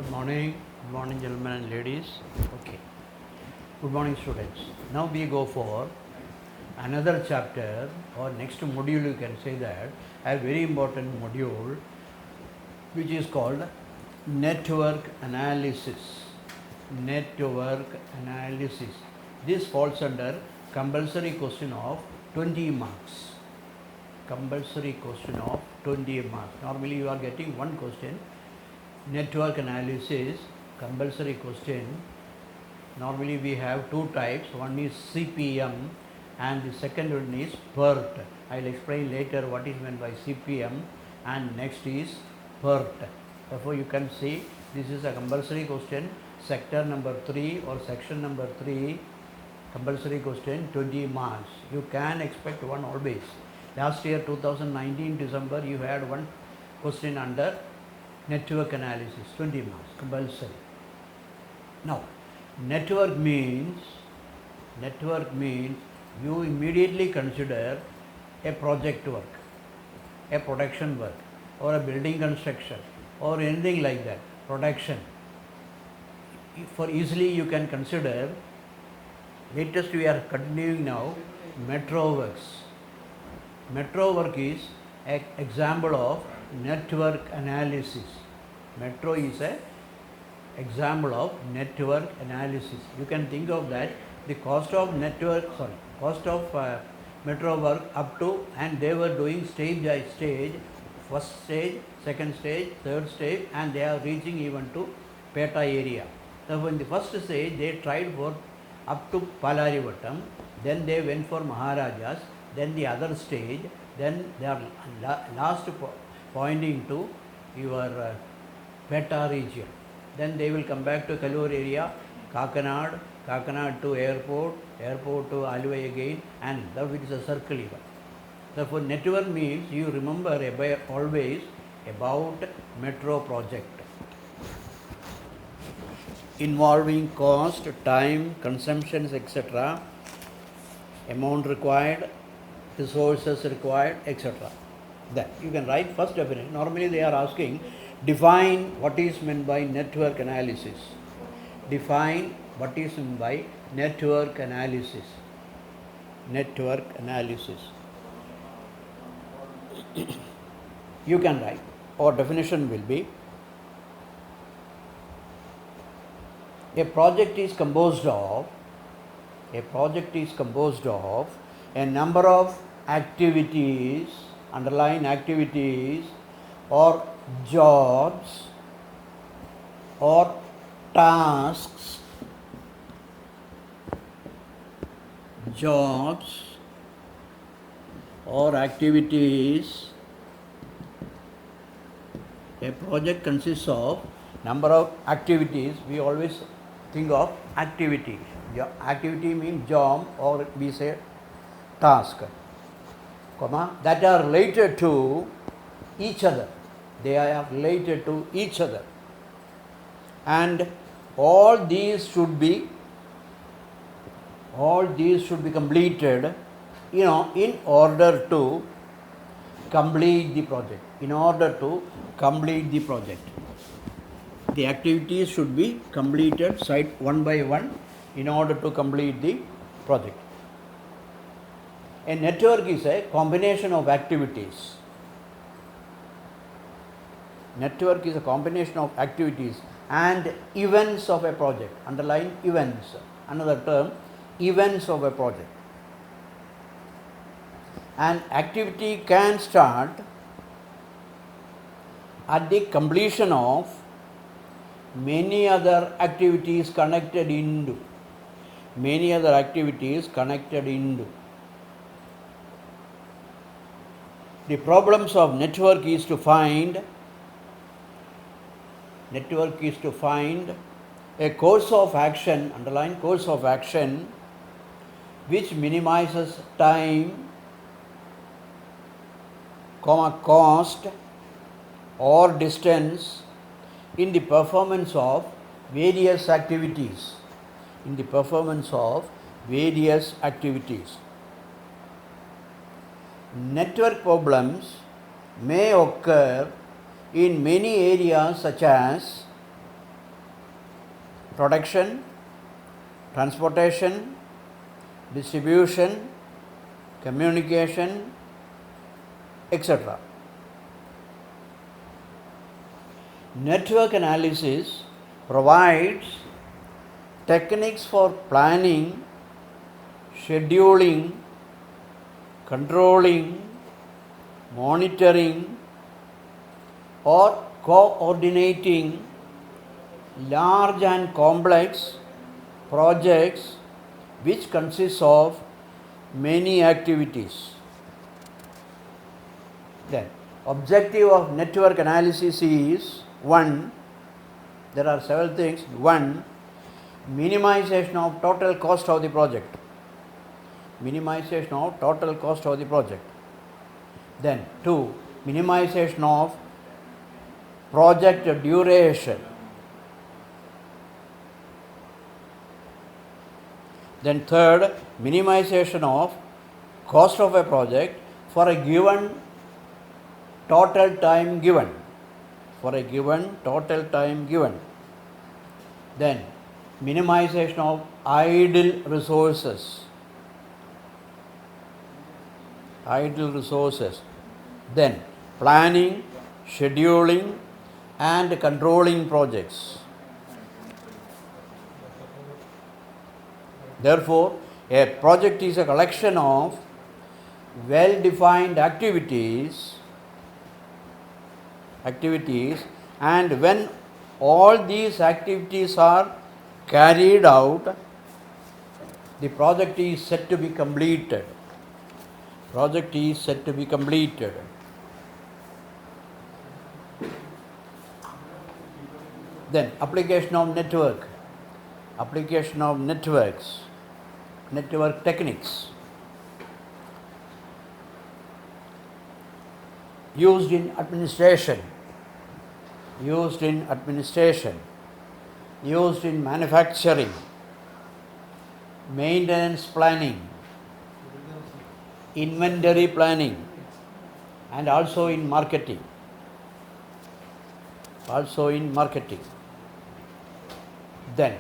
Good morning, gentlemen and ladies. Okay. Good morning, students. Now we go for another chapter or next module. You can say that a very important module, which is called network analysis. Network analysis. This falls under compulsory question of 20 marks. Compulsory question of 20 marks. Normally you are getting one question. Network analysis, compulsory question. Normally we have two types. One is CPM and the second one is PERT. I will explain later what is meant by CPM, and next is PERT. Therefore you can see this is a compulsory question, sector number 3 or section number 3, compulsory question, 20 marks. You can expect one always. Last year 2019 December you had one question under network analysis, 20 marks, compulsory. Now, network means you immediately consider a project work, a production work, or a building construction, or anything like that, production. For easily you can consider, latest we are continuing now, metro works. Metro work is an example of network analysis. Metro is a example of network analysis. You can think of that the cost of metro work up to, and they were doing stage by stage, first stage, second stage, third stage, and they are reaching even to Peta area. Therefore, in the first stage they tried for up to Palarivattam, then they went for Maharajas, then the other stage, then they are last pointing to your Peta region. Then they will come back to Kalur area, Kakanad to airport to Alvai again, and that it is a circle even. Therefore, network means you remember always about metro project involving cost, time, consumptions, etc., amount required, resources required, etc. That you can write first definition. Normally they are asking, define what is meant by network analysis. Define what is meant by network analysis. Network analysis. You can write, or definition will be, a project is composed of a number of activities, underline activities, or jobs or tasks, or activities. A project consists of number of activities. We always think of activity. Activity means job, or we say task, that are related to each other. They are related to each other, and all these should be completed, in order to complete the project. The activities should be completed side one by one in order to complete the project. A network is a combination of activities. Network is a combination of activities and events of a project. Underline events. Another term, events of a project. An activity can start at the completion of many other activities connected into. The problems of network is to find a course of action, underline course of action, which minimizes time, cost or distance in the performance of various activities. Network problems may occur in many areas such as production, transportation, distribution, communication, etc. Network analysis provides techniques for planning, scheduling, controlling, monitoring, or coordinating large and complex projects which consists of many activities. Then, objective of network analysis is 1. There are several things. 1. Minimization of total cost of the project. Minimization of total cost of the project. Then 2. Minimization of project duration. Then third, minimization of cost of a project for a given total time given. For a given total time given. Then minimization of idle resources. Idle resources. Then planning, scheduling, and controlling projects. Therefore, a project is a collection of well-defined activities, and when all these activities are carried out, the project is said to be completed. Project is said to be completed. Then application of network, application of networks, network techniques used in administration, used in manufacturing, maintenance planning, inventory planning, and also in marketing. Then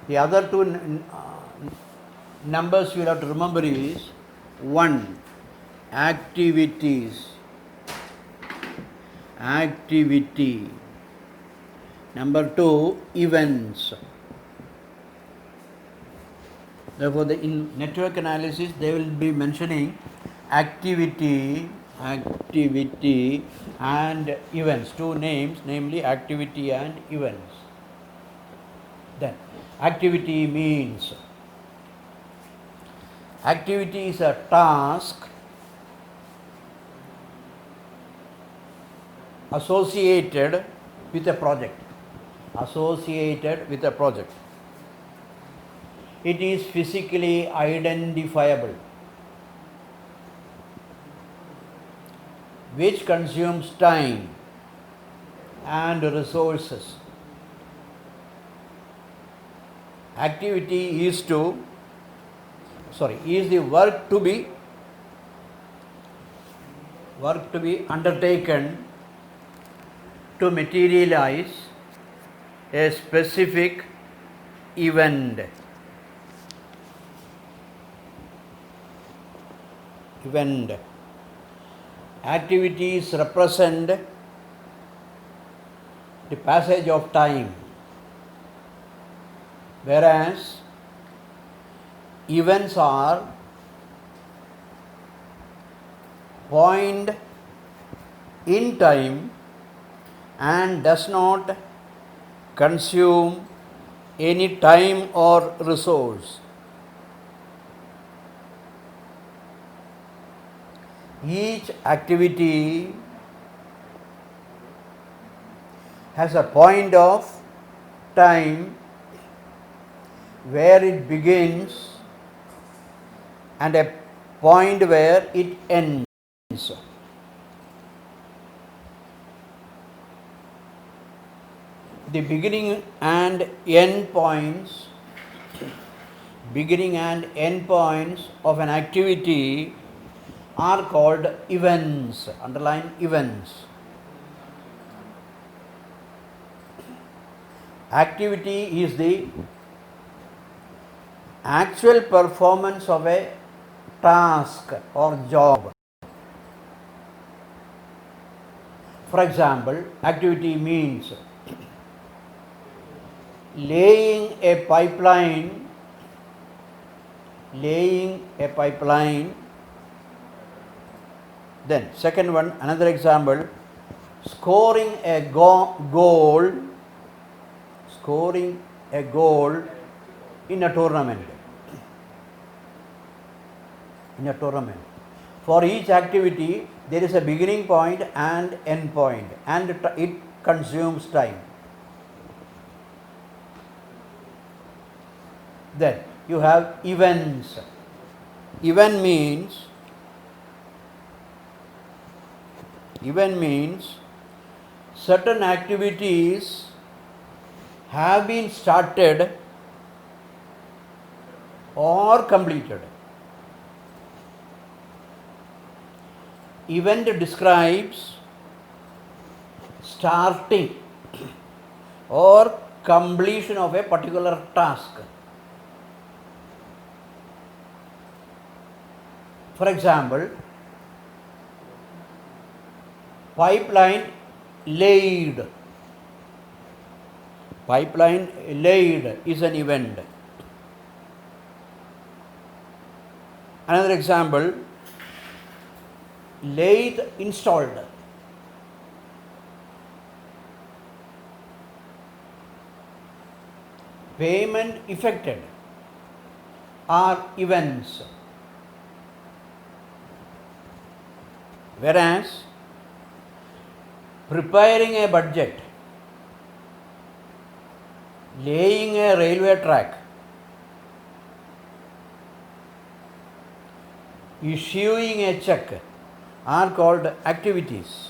the other two numbers you will have to remember is 1. Activities. Number 2, events. Therefore, in network analysis, they will be mentioning activity and events. Two names, namely activity and events. Then, activity means activity is a task associated with a project. It is physically identifiable, which consumes time and resources. Activity is the work to be undertaken to materialize a specific event. Activities represent the passage of time, whereas events are point in time and does not consume any time or resource. Each activity has a point of time where it begins and a point where it ends. The beginning and end points of an activity are called events. Underline events. Activity is the actual performance of a task or job. For example, activity means laying a pipeline, then second one, another example, scoring a goal in a tournament. For each activity, there is a beginning point and end point, and it consumes time. Then you have events. Event means certain activities have been started or completed. Event describes starting or completion of a particular task. For example, pipeline laid is an event. Another example, lathe installed. Payment effected are events. Whereas preparing a budget, laying a railway track, issuing a check are called activities.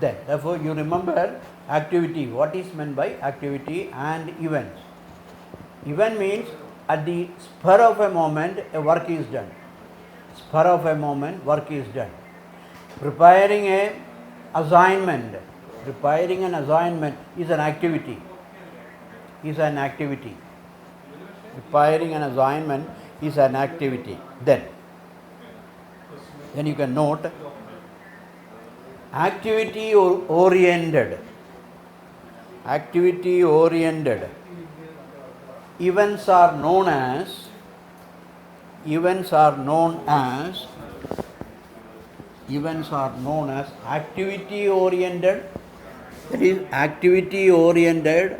Then, therefore, you remember activity. What is meant by activity and events? Event means at the spur of a moment, a work is done. Preparing an assignment is an activity. Preparing an assignment is an activity. Then you can note activity oriented events are known as activity oriented. That is activity oriented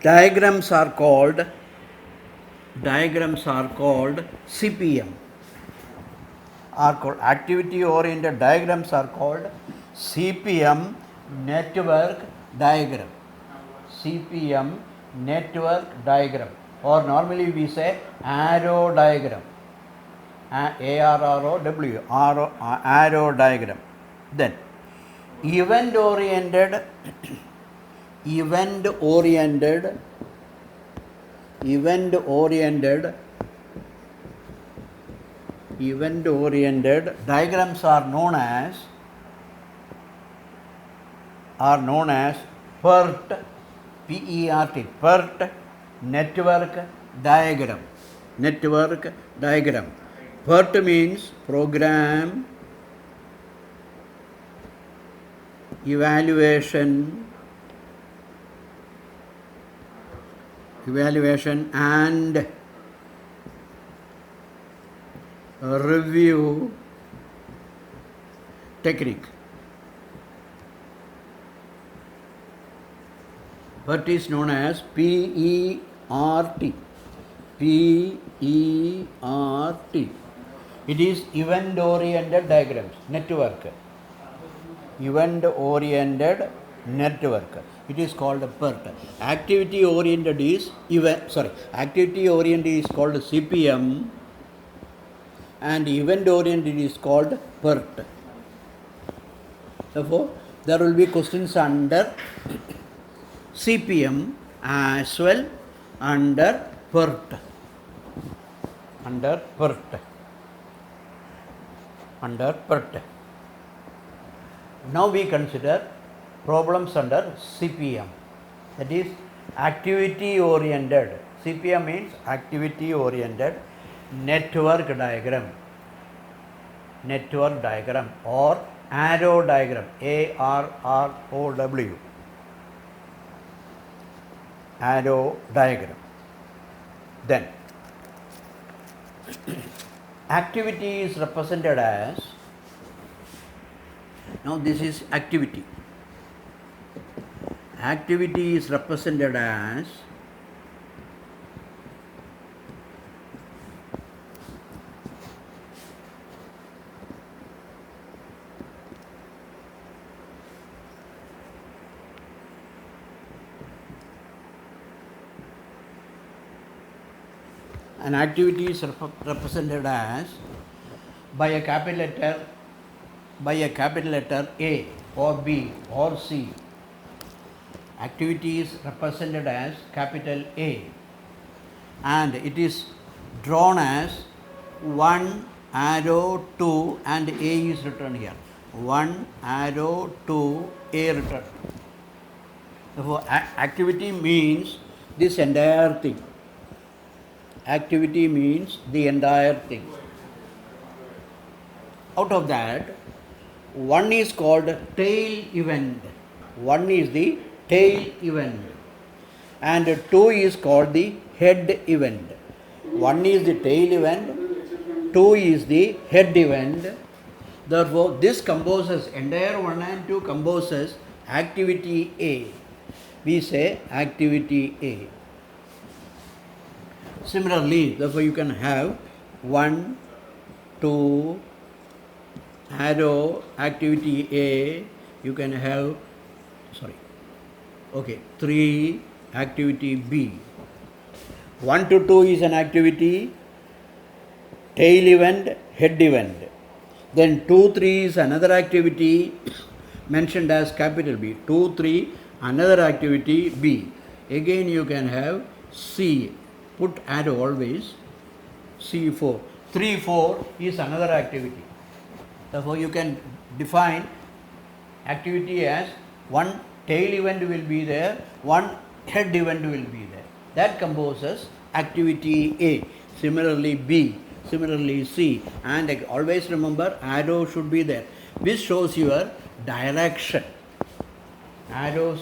diagrams are called CPM. Activity oriented diagrams are called CPM network diagram. Or normally we say arrow diagram. ARROW, arrow diagram. Then event oriented diagrams are known as PERT, PERT network diagram. PERT means program evaluation and review technique. PERT is known as PERT. It is event oriented diagrams network. It is called PERT. Activity oriented is called CPM, and event oriented is called PERT. Therefore, There will be questions under CPM as well under PERT. Under PERT. Under PERT. Now we consider problems under CPM, that is activity oriented. CPM means activity oriented network diagram. Network diagram or arrow diagram, ARROW, arrow diagram. Then activity is represented as, now this is activity. Activity is represented as an activity is represented as by a capital letter A or B or C. Activity is represented as capital A and it is drawn as 1 arrow 2 and A is written here. 1 arrow 2 A written. Therefore, activity means this entire thing. Activity means the entire thing. Out of that, one is called tail event. One is the tail event. And two is called the head event. One is the tail event, two is the head event. Therefore, this composes, entire 1 and 2 composes activity A. We say activity A. Similarly, therefore you can have 1, 2, arrow, activity A, you can have, 3, activity B. 1 to 2 is an activity, tail event, head event. Then 2, 3 is another activity mentioned as capital B. 2, 3, another activity B. Again you can have C. Put arrow always, C4. 3, 4 is another activity. Therefore, you can define activity as one tail event will be there, one head event will be there. That composes activity A. Similarly B, similarly C. And always remember arrow should be there. This shows your direction. Arrows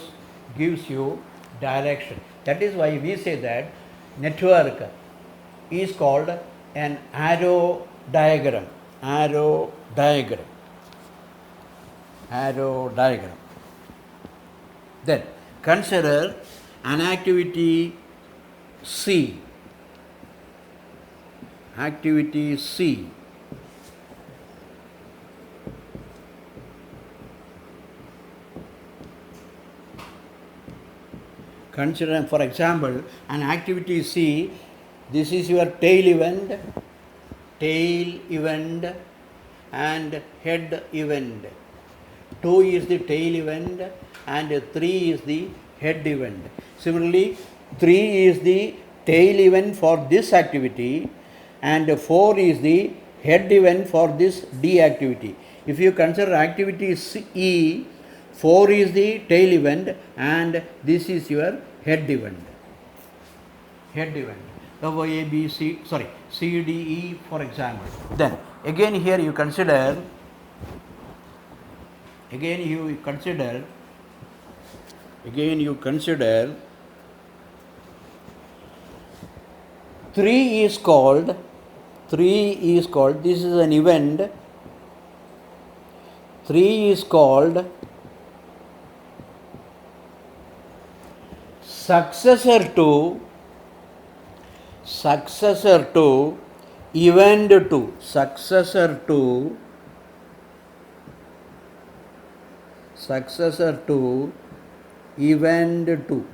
gives you direction. That is why we say that network is called an arrow diagram. Arrow diagram. Arrow diagram. Then consider an activity C. Activity C. Consider, for example, an activity C. This is your tail event and head event. 2 is the tail event and 3 is the head event. Similarly, 3 is the tail event for this activity and 4 is the head event for this D activity. If you consider activity E, 4 is the tail event and this is your head event. Head event. Therefore, A, B, C, C, D, E, for example. Then, again here you consider, 3 is called, this is an event, 3 is called successor to event 2. Successor to event 2.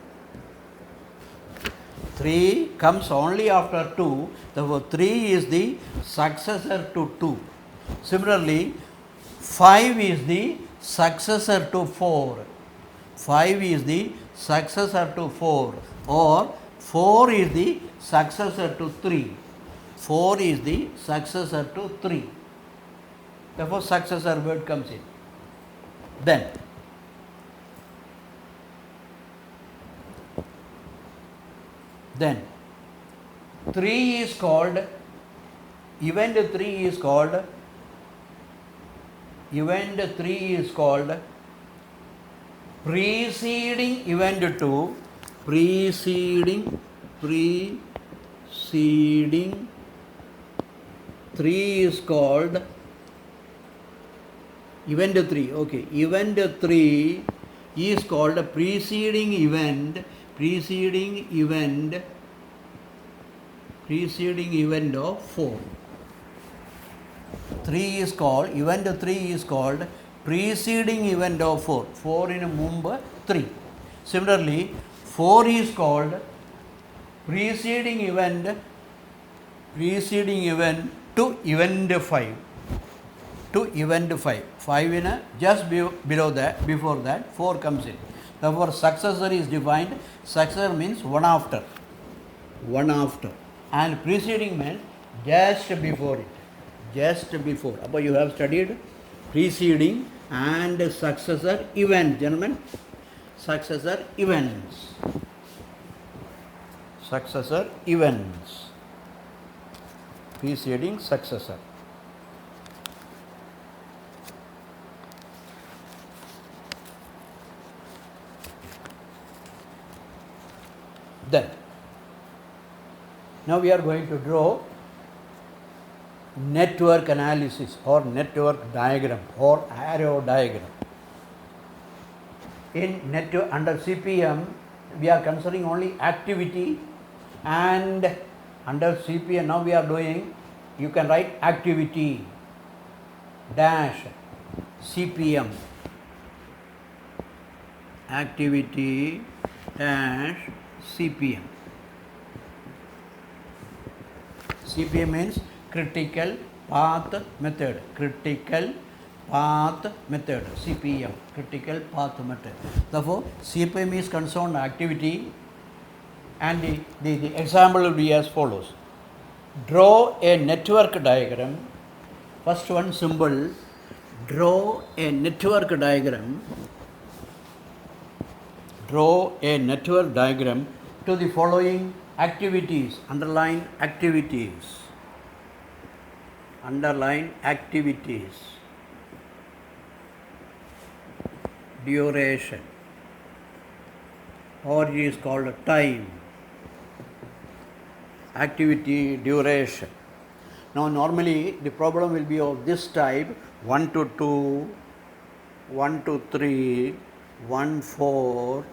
3 comes only after 2, therefore 3 is the successor to 2. Similarly, 5 is the successor to 4. 5 is the successor to 4, or 4 is the successor to 3. 4 is the successor to 3. Therefore, successor word comes in. Then 3 is called, event 3 is called preceding event 2, preceding 3 is called event 3. Okay, event 3 is called preceding event of 4. 3 is called, event 3 is called preceding event of 4. 4 in Mumba 3. Similarly, 4 is called preceding event to event 5. To event 5. 5 in a just below that, before that 4 comes in. Therefore, successor is defined. Successor means one after. And preceding means just before it. But you have studied preceding and successor event, gentlemen. Successor events. Preceding successor. Then, now we are going to draw network analysis or network diagram or arrow diagram. In network, under CPM, we are considering only activity, and under CPM now we are doing, you can write activity dash CPM. Activity dash CPM. CPM means critical path method. CPM, critical path method. Therefore, CPM is concerned activity, and the example will be as follows. Draw a network diagram. First one, symbol. Draw a network diagram. Draw a network diagram to the following activities. Underline activities. Duration, or it is called time. Activity duration. Now, normally the problem will be of this type: 1 to 2, 1 to 3, 1 4,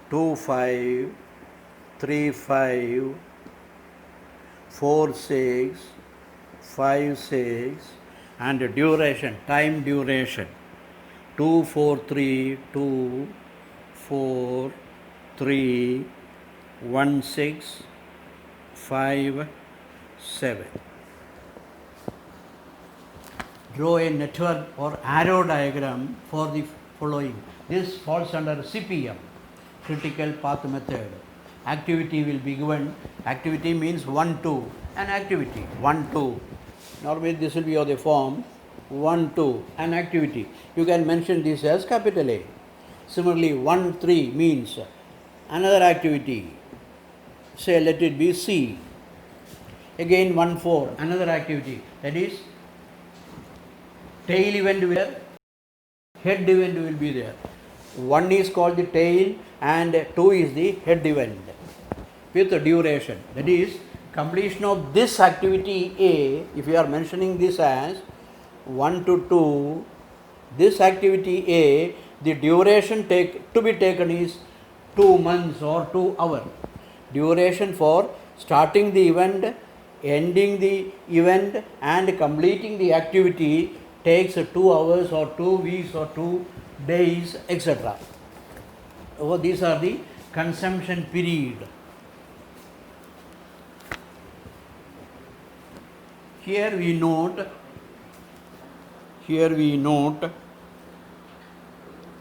2 5, 3 5, 4 6, 5 6, and duration, time duration, 2 4 3, 2 4 3, 1 6, 5 7. Draw a network or arrow diagram for the following. This falls under CPM, critical path method. Activity will be given. Activity means 1 2, an activity 1 2. Normally this will be of the form 1 2, an activity. You can mention this as capital A. Similarly, 1 3 means another activity. Say let it be C. Again 1 4, another activity. That is, tail event will be there, head event will be there. 1 is called the tail and 2 is the head event with the duration. That is, completion of this activity A, if you are mentioning this as 1 to 2, this activity A, the duration to be taken is 2 months or 2 hours. Duration for starting the event, ending the event, and completing the activity takes 2 hours or 2 weeks or 2 days, etc. So these are the consumption period. Here we note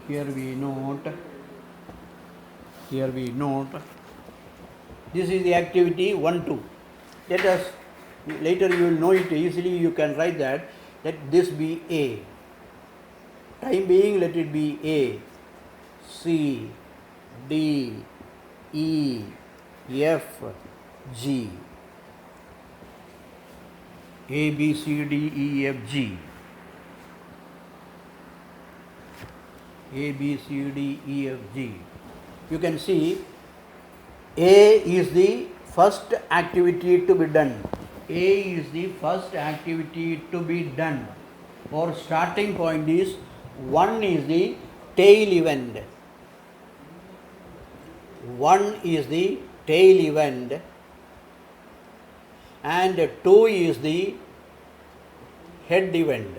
here we note, this is the activity 1, 2. Let us, later you will know it easily, you can write that, let this be A. Time being, let it be A, C, D, E, F, G. A, B, C, D, E, F, G. A, B, C, D, E, F, G. You can see A is the first activity to be done. A is the first activity to be done. Or starting point is 1 is the tail event. 1 is the tail event and 2 is the head event.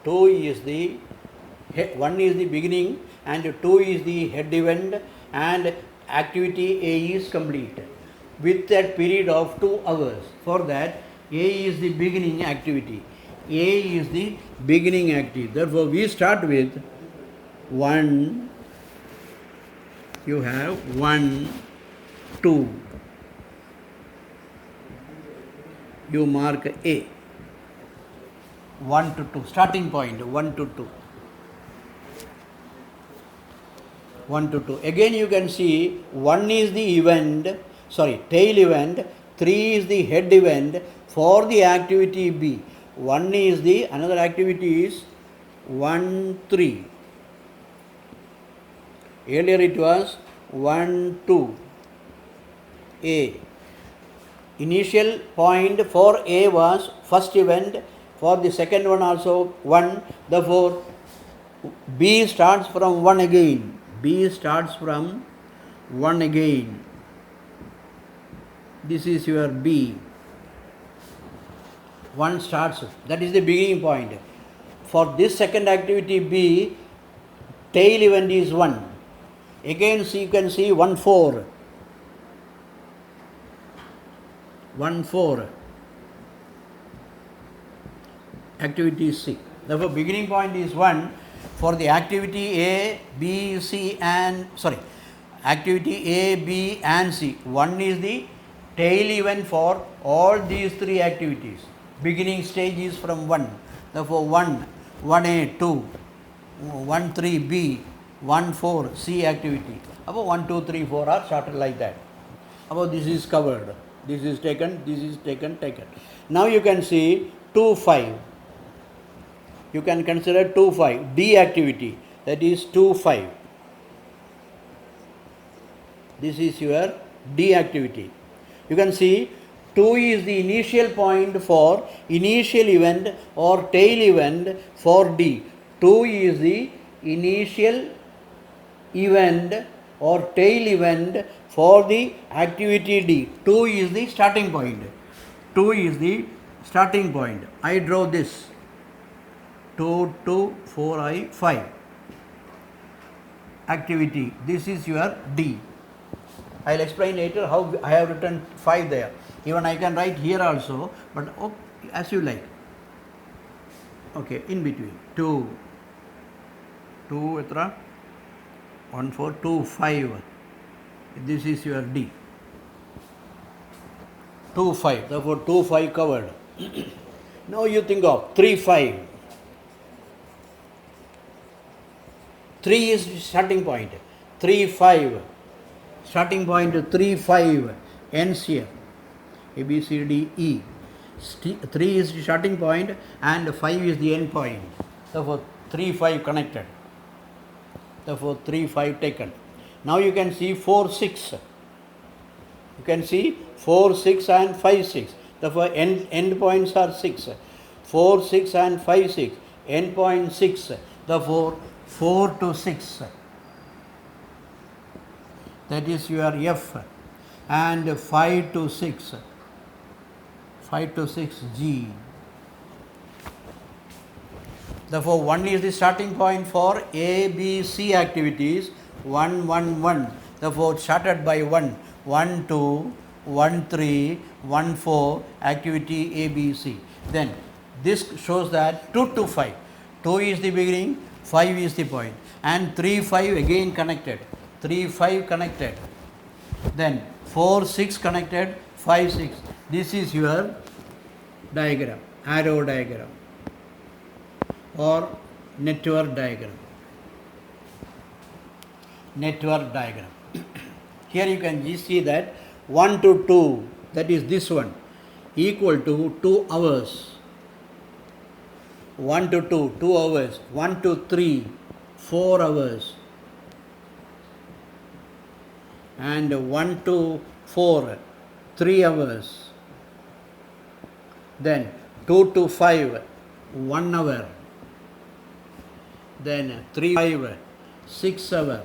2 is the 1 is the beginning and 2 is the head event, and activity A is complete with that period of 2 hours. For that, A is the beginning activity. A is the beginning activity. Therefore, we start with 1. You have 1, 2. You mark A. 1 to 2. Starting point 1 to 2. 1 to 2. Again you can see 1 is the tail event, 3 is the head event for the activity B. 1 is the, another activity is 1, 3. Earlier it was 1, 2. A. Initial point for A was first event, for the second one also 1. Therefore, B starts from 1 again. B starts from 1 again. This is your B. 1 starts, that is the beginning point. For this second activity B, tail event is 1. Again you can see 1, 4. 1, 4. Activity C. Therefore, beginning point is 1. For the activity A, B, C and, activity A, B and C. 1 is the tail event for all these 3 activities. Beginning stage is from 1. Therefore, 1, 1A, 2, 1, 3, B, 1, 4, C activity. About 1, 2, 3, 4 are started like that. About this is covered. This is taken, this is taken. Now you can see 2, 5. You can consider 2, 5. D activity, that is 2, 5. This is your D activity. You can see 2 is the initial point for initial event or tail event for D. 2 is the initial event or tail event for the activity D. 2 is the starting point. 2 is the starting point. I draw this. 2, 2, 4, I, 5. Activity. This is your D. I will explain later how I have written 5 there. Even I can write here also, but as you like. Okay, in between. 2, 1, 4, 2, 5. This is your D. 2, 5. Therefore, 2, 5 covered. Now you think of 3, 5. 3 is starting point. 3, 5. Starting point 3, 5. Ends here. A, B, C, D, E. 3 is the starting point and 5 is the end point. Therefore, 3, 5 connected. Therefore, 3, 5 taken. Now you can see 4, 6. You can see 4, 6 and 5, 6. Therefore, end points are 6. 4, 6 and 5, 6. End point 6. Therefore, 4 to 6. That is your F. And 5 to 6. 5 to 6 G. Therefore, 1 is the starting point for A, B, C activities. 1, 1, 1. Therefore, started by 1. 1, 2, 1, 3, 1, 4, activity A, B, C. Then, this shows that 2 to 5. 2 is the beginning, 5 is the point, and 3 5 again connected, 3 5 connected, then 4 6 connected, 5 6. This is your diagram, arrow diagram or network diagram. Network diagram. Here you can see that 1 to 2, that is this one, equal to 2 hours. 1 to 2, 2 hours. 1 to 3, 4 hours. And 1 to 4, 3 hours. Then 2 to 5, 1 hour. Then 3 5, 6 hours.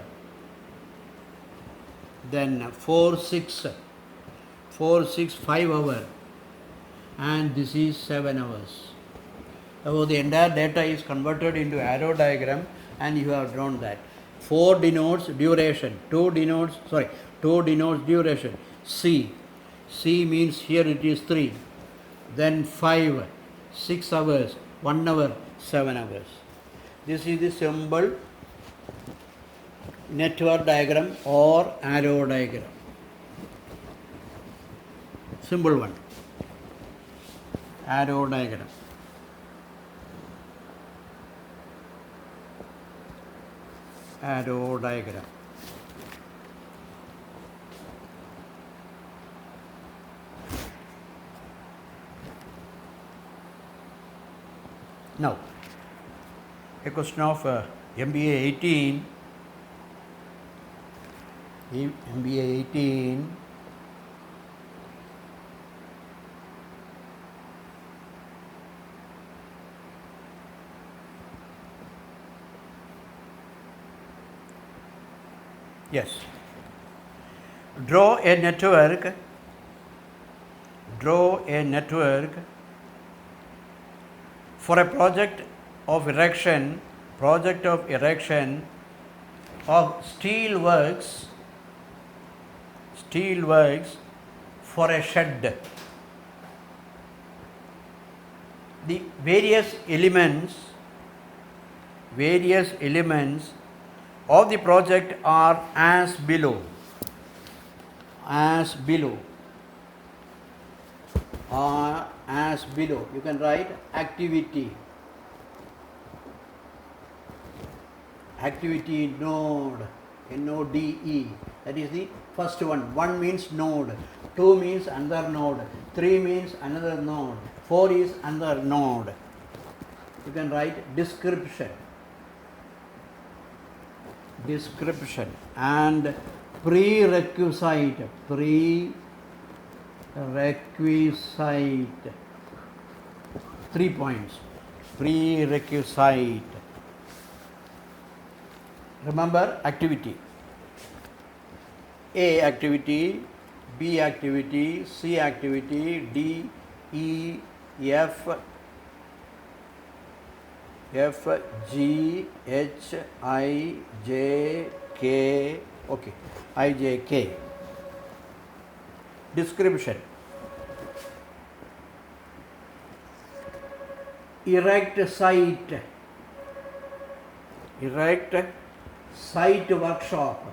Then 4 6, 5 hours. And this is 7 hours. So the entire data is converted into arrow diagram, and you have drawn that. 4 denotes duration, 2 denotes duration. C means here it is 3. Then 5, 6 hours, 1 hour, 7 hours. This is the symbol network diagram or arrow diagram. Symbol 1, arrow diagram. Arrow diagram. Now, a question of MBA 18. MBA 18. Yes. Draw a network for a project of erection of steel works for a shed. The various elements of the project are as below. You can write activity node, NODE. That is the first one. 1 means node, 2 means another node, 3 means another node, 4 is another node. You can write description and prerequisite. 3 points. Prerequisite. Remember activity. A activity, B activity, C activity, D, E, F, G, H, I, J, K. Okay, I, J, K. Description. Erect site workshop.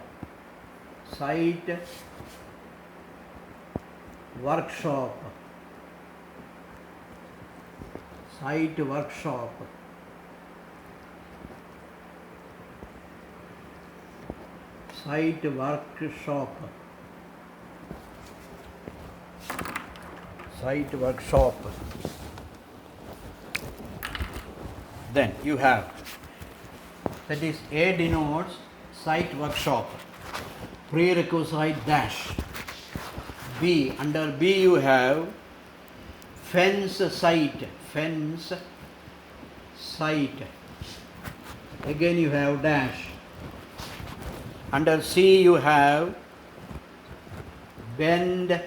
Then you have, that is A denotes site workshop, prerequisite dash. B, under B you have fence site. Again you have dash. Under C you have bend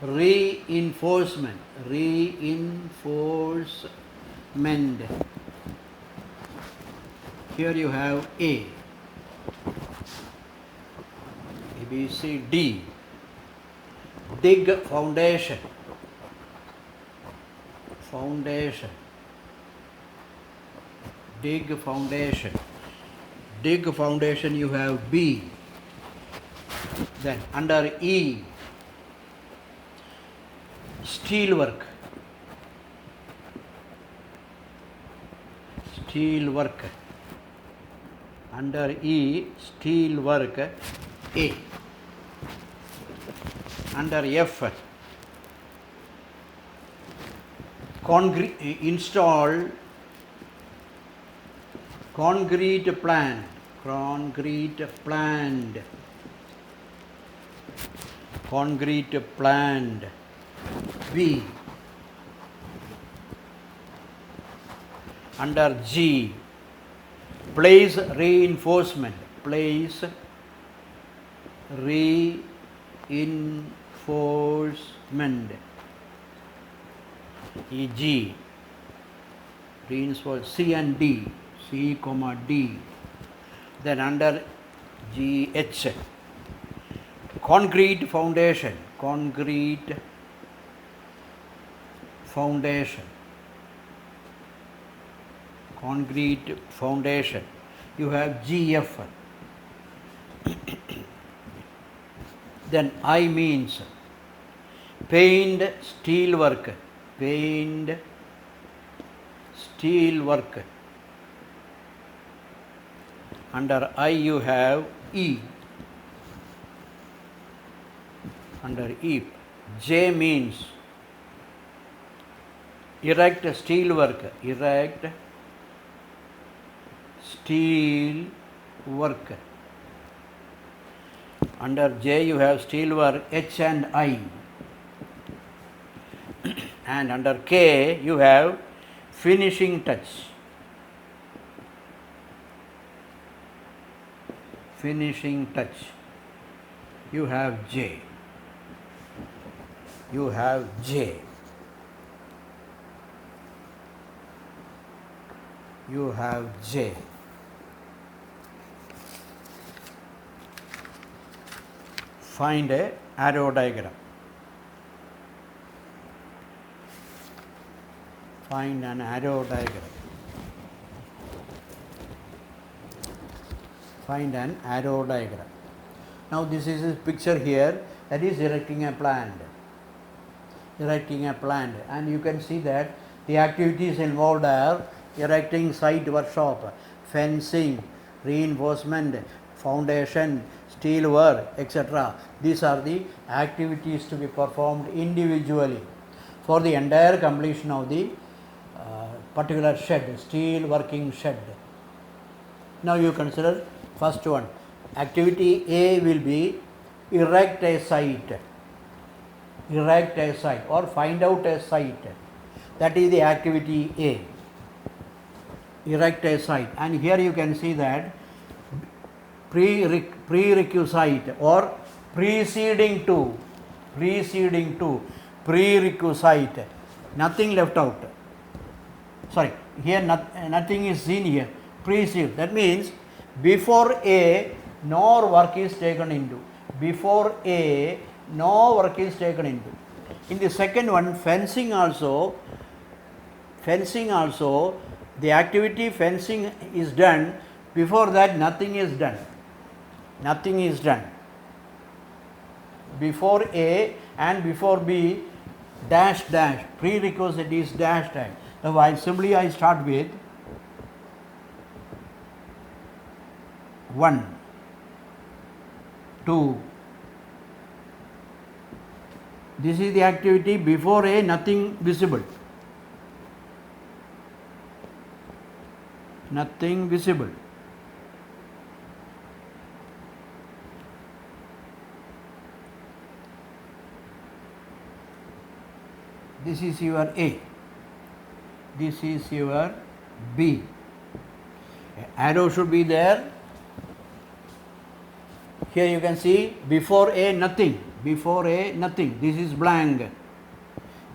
reinforcement. Here you have A, B, C, D. Dig foundation. dig foundation. Dig foundation you have B. Then under E, steel work. Steel work. Under E, steel work A. Under F, install concrete plant. Concrete plant. Concrete plant B. Under G, place reinforcement. Place reinforcement. E.g. reinforce C and D. C, comma D. Then under GH, concrete foundation. Concrete foundation. Concrete foundation. You have GF. Then I means pained steel work. Pained steel work. Under I you have E. Under E, J means erect steel work. Erect steel work. Under J you have steel work H and I. And under K you have finishing touch. Finishing touch. You have J. You have J. You have J. Find a arrow diagram. Find an arrow diagram. Find an arrow diagram. Now this is a picture here that is erecting a plant. Erecting a plant, and you can see that the activities involved are erecting site workshop, fencing, reinforcement, foundation, steel work, etc. These are the activities to be performed individually for the entire completion of the particular shed, steel working shed. Now you consider first one. Activity A will be erect a site. Erect a site or find out a site. That is the activity A. Erect a site. And here you can see that prerequisite or preceding to, prerequisite, nothing left out. Sorry, here nothing is seen here. Precede, that means before A no work is taken into. Before A no work is taken into. In the second one, fencing also, the activity fencing is done. Before that nothing is done. Nothing is done. Before A and before B, dash dash, prerequisite is dash dash. Now I start with 1, 2. This is the activity before A, nothing visible. Nothing visible. This is your A. This is your B. Arrow should be there. Here you can see before A nothing. Before A nothing. This is blank.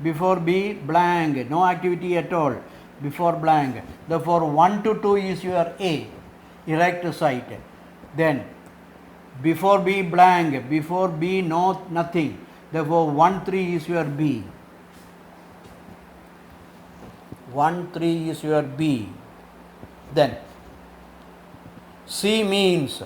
Before B blank. No activity at all. Before blank. Therefore 1 to 2 is your A. Erect site. Then before B blank. Before B no nothing. Therefore 1, 3 is your B. 1, 3 is your B. Then C means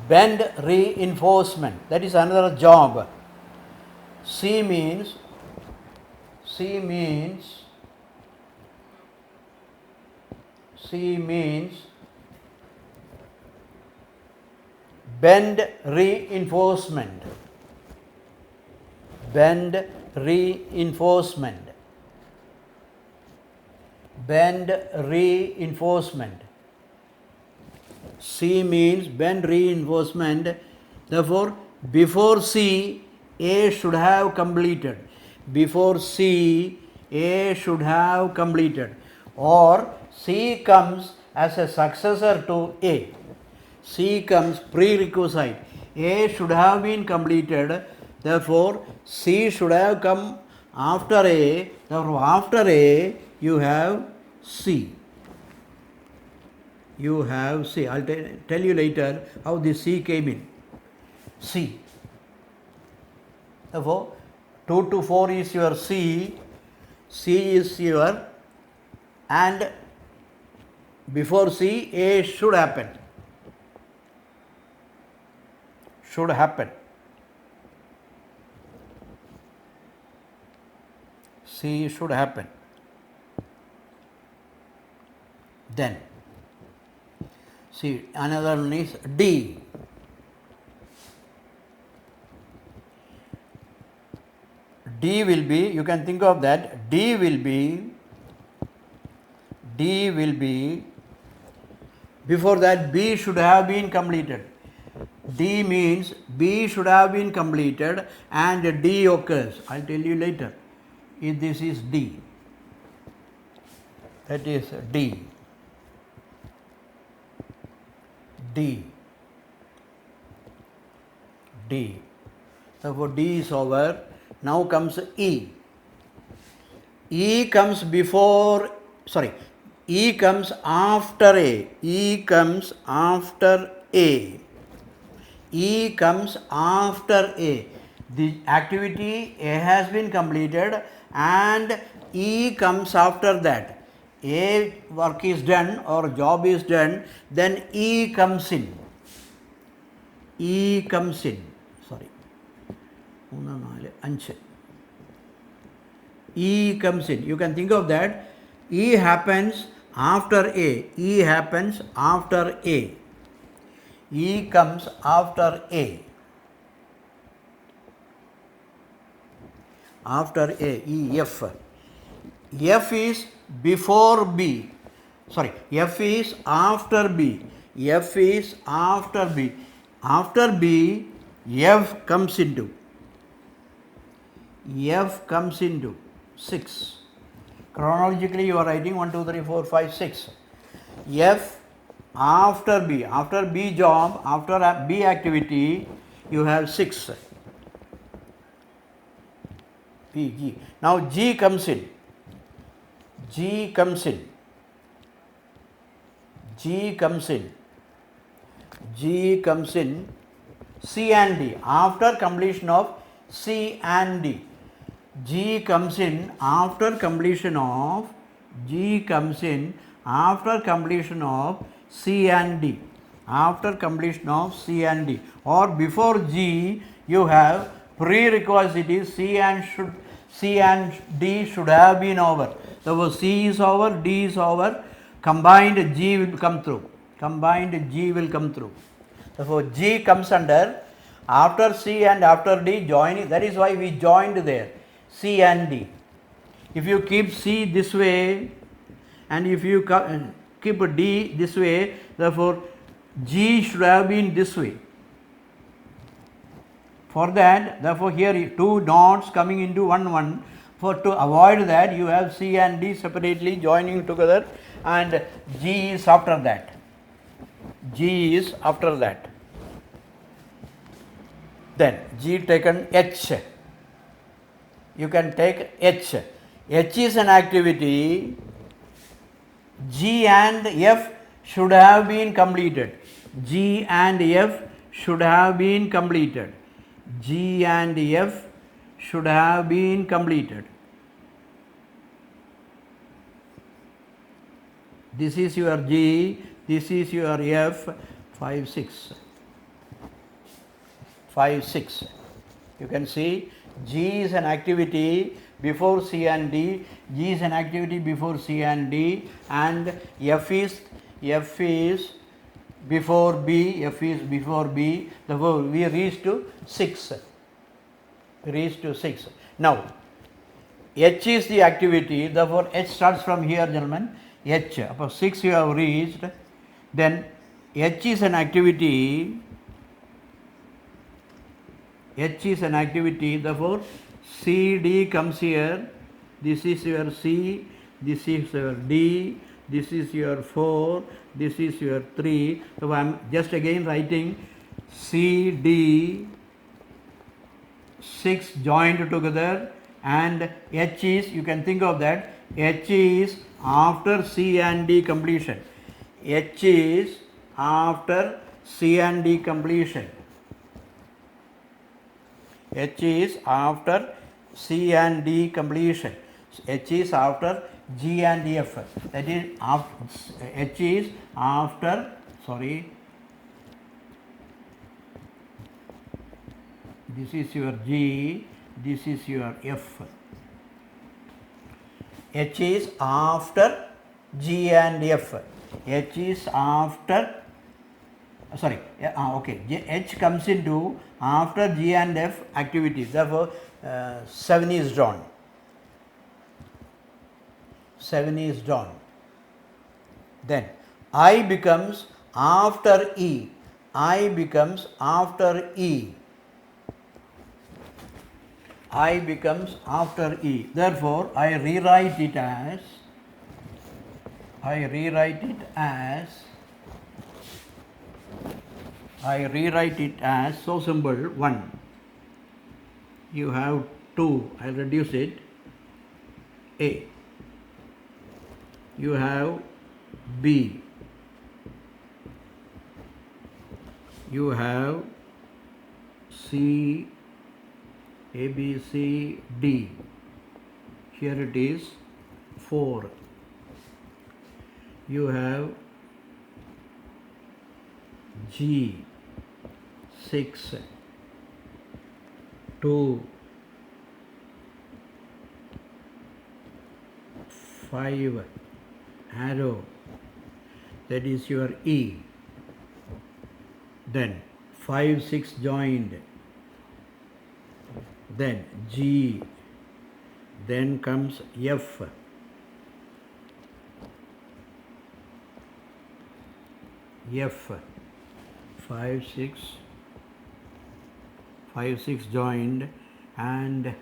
bend reinforcement. That is another job. C means bend reinforcement. Bend reinforcement. C means bend reinforcement. Therefore, before C, A should have completed. Before C, A should have completed. Or C comes as a successor to A. C comes prerequisite. A should have been completed. Therefore, C should have come after A. Therefore, after A, you have C. You have C. I'll tell you later how this C came in. C. Therefore, 2 to 4 is your C. C is your, and before C, A should happen. Should happen. C should happen. Then, see, another one is D. D will be, you can think of that, D will be, before that B should have been completed. D means B should have been completed and D occurs. I'll tell you later if this is D. That is D. Therefore, D is over. Now comes E. E comes after A. E comes after A. The activity A has been completed and E comes after that. A work is done or job is done, then E comes in. E comes in. You can think of that. E happens after A. E comes after A. E, F. F is before B. F is after B. After B, F comes into 6. Chronologically, you are writing 1, 2, 3, 4, 5, 6. F after B. After B job, after B activity, you have 6. P, G. Now G comes in. C and D. After completion of C and D. G comes in after completion of C and D. Or before G, you have prerequisite C and D should have been over. So C is over, D is over, combined G will come through. Therefore, G comes under after C and after D joining. That is why we joined there, C and D. If you keep C this way and if you keep D this way, therefore G should have been this way. For that, therefore here 2 dots coming into 1. For to avoid that, you have C and D separately joining together, and G is after that. Then G taken H. You can take H. H is an activity. G and F should have been completed. should have been completed. This is your G, this is your F, 5, 6. 5, 6. You can see G is an activity before C and D, G is an activity before C and D, and F is before B, F is before B. Therefore, we reach to 6. Now, H is the activity, therefore H starts from here, gentlemen. H, upon 6 you have reached, then H is an activity, therefore C, D comes here, this is your C, this is your D, this is your 4, this is your 3, so I am just again writing C, D, 6 joined together, and H is, you can think of that, H is after C and D completion. H is after C and D completion. H is after C and D completion. H is after G and F. That is after, H is after, this is your G, this is your F. H is after G and F. H is after, H comes into after G and F activities. Therefore, 7 is drawn. 7 is drawn. Then I becomes after E. I becomes after E. I becomes after E. Therefore, I rewrite it as so simple 1. You have 2, I will reduce it, A. You have B. You have C, A, B, C, D. Here it is 4. You have G, 6, 2, 5, arrow, that is your E. Then 5, 6 joined, then G, then comes F. F, 5, 6 joined, and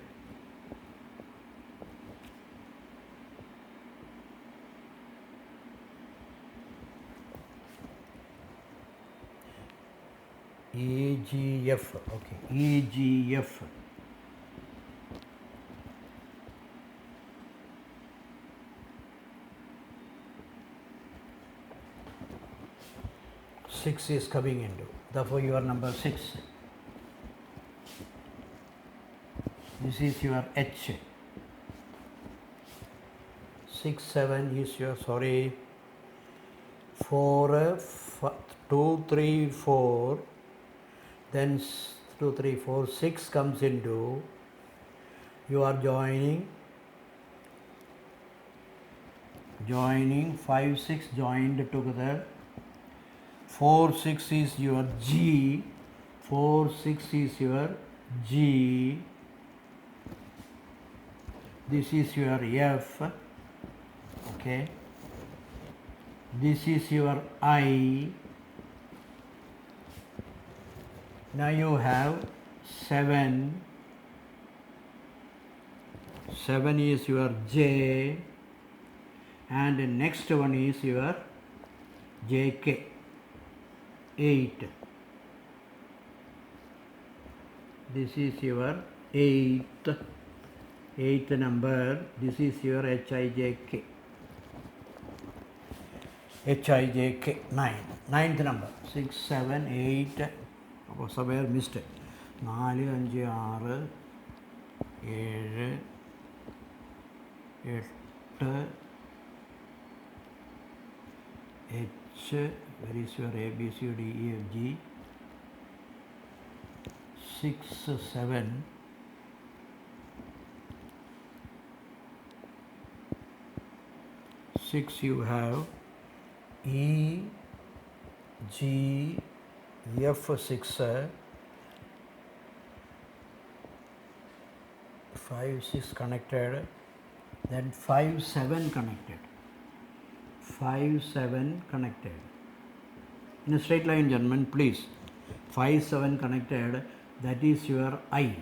EGF. Okay, EGF. Six is coming into. Therefore, your number 6. This is your H. 6, 7 is your 4, 2, 3, 4. Then 2, 3, 4, 6 comes into. You are joining 5, 6 joined together. 4, 6 is your G. 4, 6 is your G. This is your F. Okay. This is your I. Now you have 7. 7 is your J. And the next one is your JK. 8. This is your 8th number. This is your HIJK. HIJK 9. 9th number. 6, 7, 8. Somewhere missed it. 4, 5, 6, 7 8 H, where is your A, B, C, D, E, F, G, 6 7 6 you have E, G, F 6 5 6 connected, then 5 7 connected, 5 7 connected in a straight line, gentlemen, please. 5 7 connected, that is your I.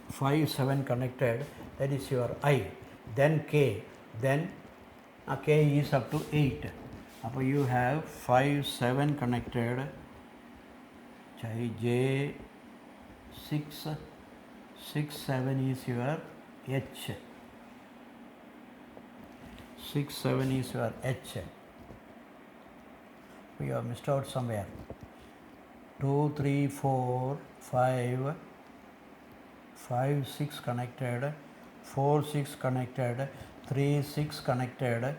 5 7 connected, that is your I. Then K, then K is up to 8. Now you have 5 7 connected, J 6 6 7 is your H. 6 7 is your H. We have missed out somewhere. 2 3 4 5 5 6 connected, 4 6 connected, 3 6 connected,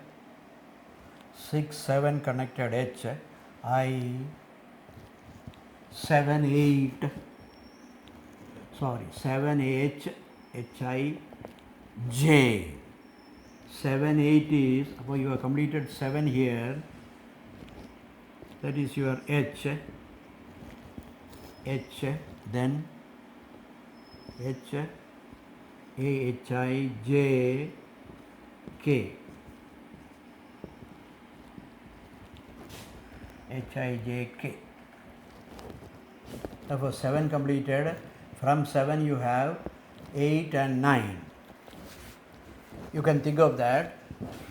6 7 connected H, I 7 8, sorry 7 H, H I J. 7 8 is, you have completed 7 here, that is your H, then H, A, H I J K, H I J K. Therefore 7 completed. From 7 you have 8 and 9. You can think of that.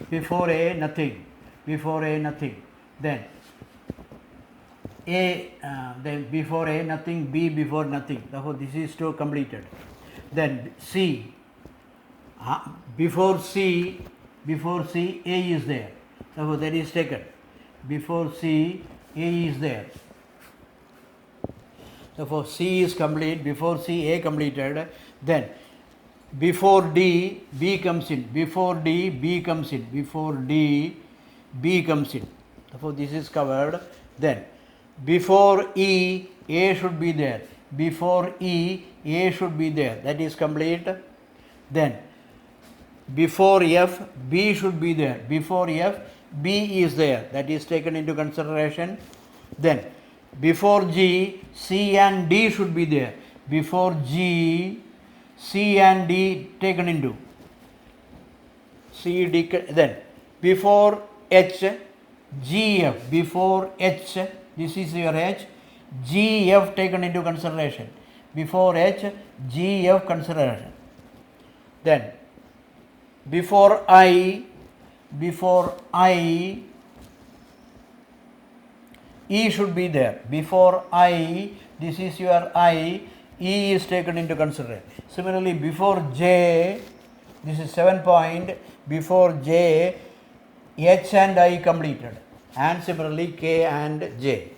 Before A nothing, before A nothing, then A, then before A nothing, B before nothing. Therefore this is two completed. Then C, before C A is there. Therefore that is taken. Before C A is there. Therefore C is complete. Before C A completed. Then before D B comes in. Before D B comes in. Before D B comes in. Therefore this is covered. Then before E A should be there. Before E A should be there. That is complete. Then before F B should be there. Before F B is there. That is taken into consideration. Then before G C and D should be there. Before G C and D taken into C D. Then before H G F. Before H, this is your H, G F taken into consideration. Before H G F consideration. Then before I E should be there. Before I, this is your I, E is taken into consideration. Similarly, before J, this is 7 point, before J, H and I completed. And similarly, K and J.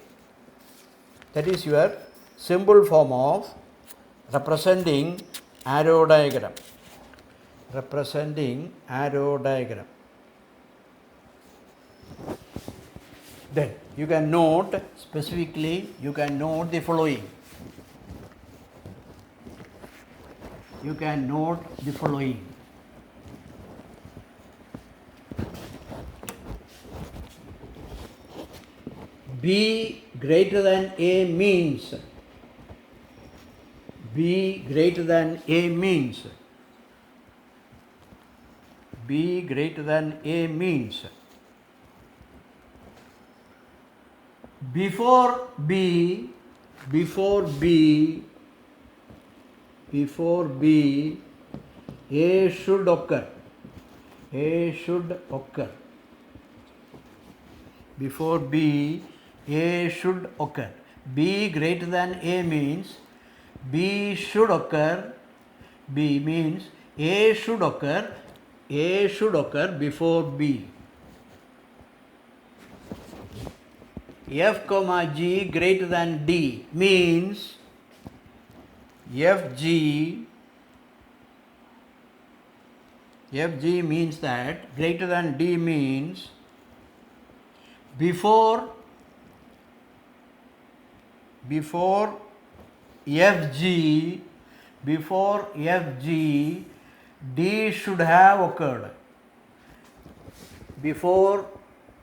That is your simple form of representing arrow diagram. Representing arrow diagram. Then you can note specifically, you can note the following. You can note the following. B greater than A means, B greater than A means, B greater than A means, before B A should occur, A should occur. Before B A should occur. B greater than A means B should occur. B means A should occur. A should occur before B. F comma G greater than D means FG means that greater than D means before FG D should have occurred. Before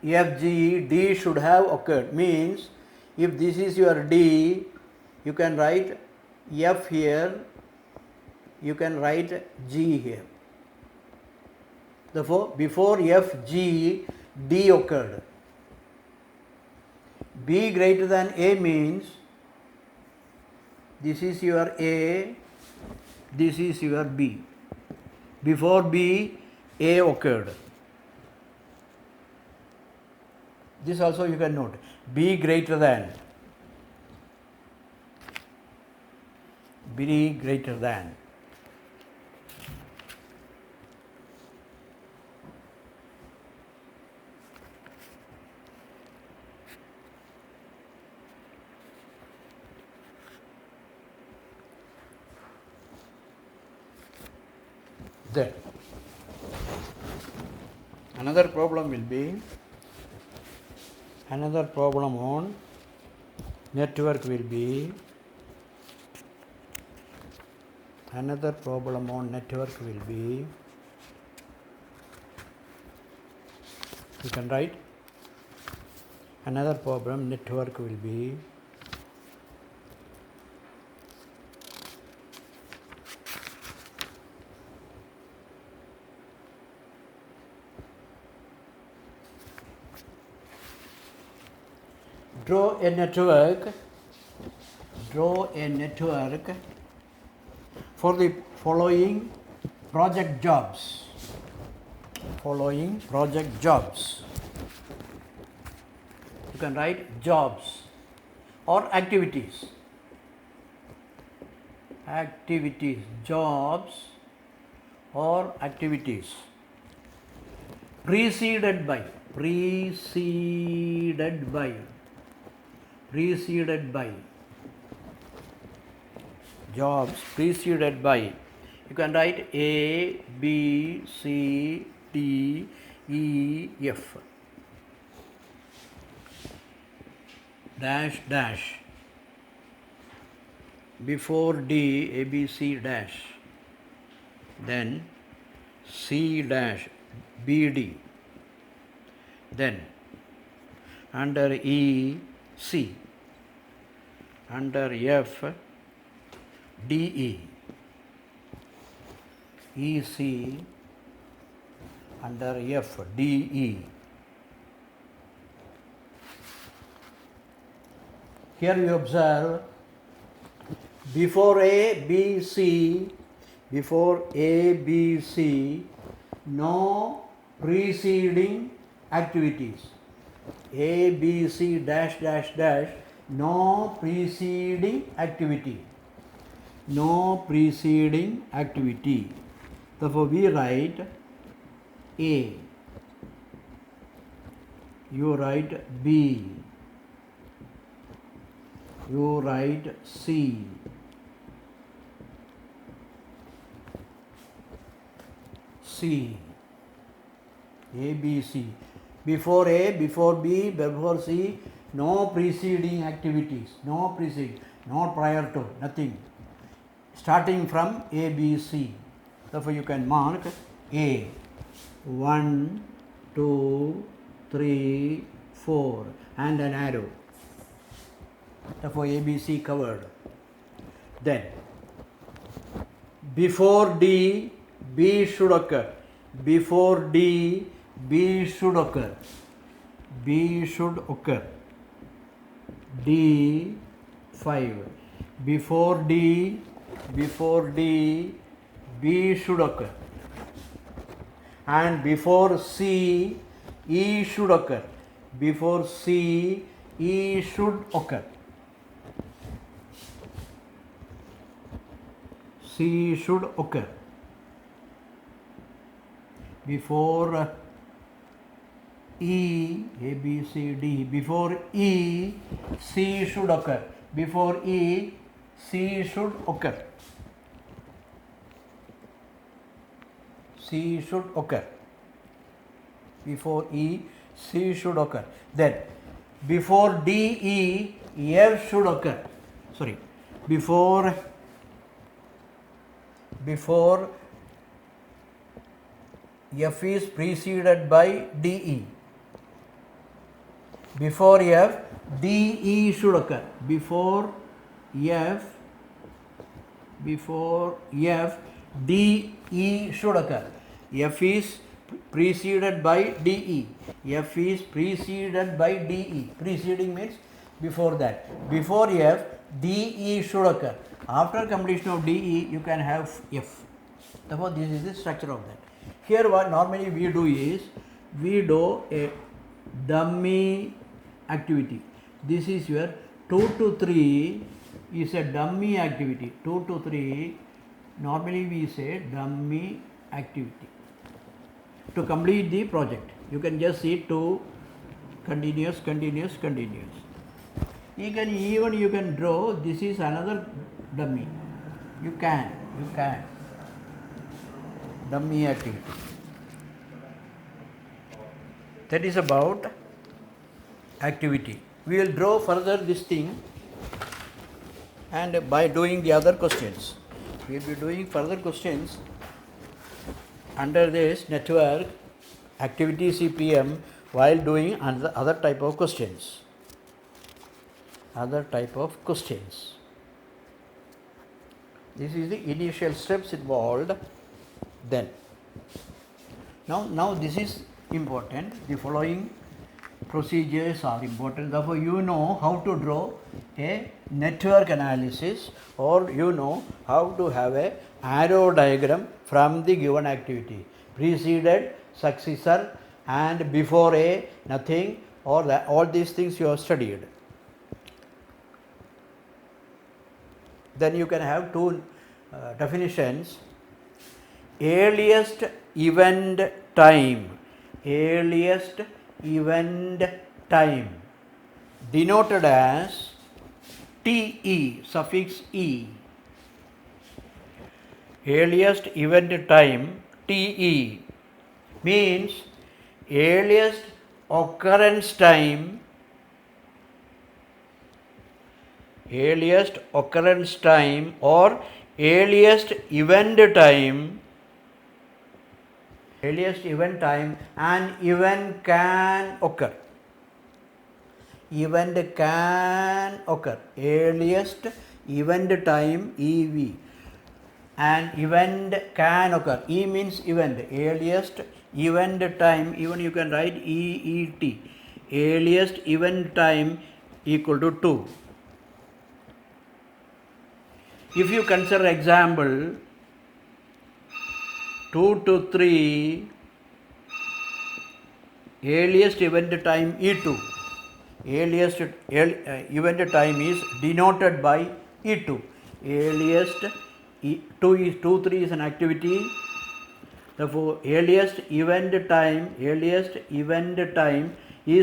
FG D should have occurred means if this is your D, you can write F here, you can write G here. Therefore, before FG D occurred. B greater than A means this is your A, this is your B. Before B, A occurred. This also you can note. B greater than. B greater than. Then another problem will be on network will be you can write another problem network will be draw a network for the following project jobs. You can write jobs or activities. Jobs or activities preceded by jobs preceded by, you can write A, B, C, D, E, F dash dash before D, A, B, C dash, then C dash, B, D, then under E, C, under F, D, E, E, C, under F, D, E. Here you observe before A, B, C, no preceding activities. A, B, C dash dash dash, no preceding activity. Therefore, we write A, you write B, you write C, A, B, C. Before A, before B, before C, no preceding activities, not prior to, nothing. Starting from A, B, C. Therefore, you can mark A, 1, 2, 3, 4 and an arrow. Therefore, A, B, C covered. Then, before D, B should occur. Before D, B should occur. D, 5. Before D, B should occur. And before C, E should occur. Before C, E should occur. C should occur. Before E, A, B, C, D. Before E, C should occur. Before E, C should occur. C should occur. Before E, C should occur. Then before D, E, F should occur. Sorry, before F is preceded by DE. Before F, DE should occur. Before F, DE should occur. F is preceded by DE. F is preceded by DE. Preceding means before that. Before F, DE should occur. After completion of DE, you can have F. Therefore, this is the structure of that. Here, what normally we do is, we do a dummy activity. This is your 2 to 3 is a dummy activity. 2 to 3, normally we say dummy activity. To complete the project, you can just see 2 continuous. You can draw, this is another dummy. You can dummy activity. That is about activity. We will draw further this thing, and by doing the other questions, we will be doing further questions under this network activity CPM while doing other type of questions. This is the initial steps involved. Then now this is important. The following procedures are important. Therefore, you know how to draw a network analysis, or you know how to have a arrow diagram from the given activity. Preceded, successor, and before A, nothing, or that, all these things you have studied. Then you can have 2 definitions. Earliest event time denoted as TE, suffix E. Earliest event time TE means earliest occurrence time or earliest event time. An event can occur. Earliest event time EV. An event can occur. E means event. Earliest event time, even you can write EET. Earliest event time equal to 2. If you consider example 2 to 3, earliest event time E2. Earliest event time is denoted by E2. Earliest 2 3 is an activity. Therefore, earliest event time is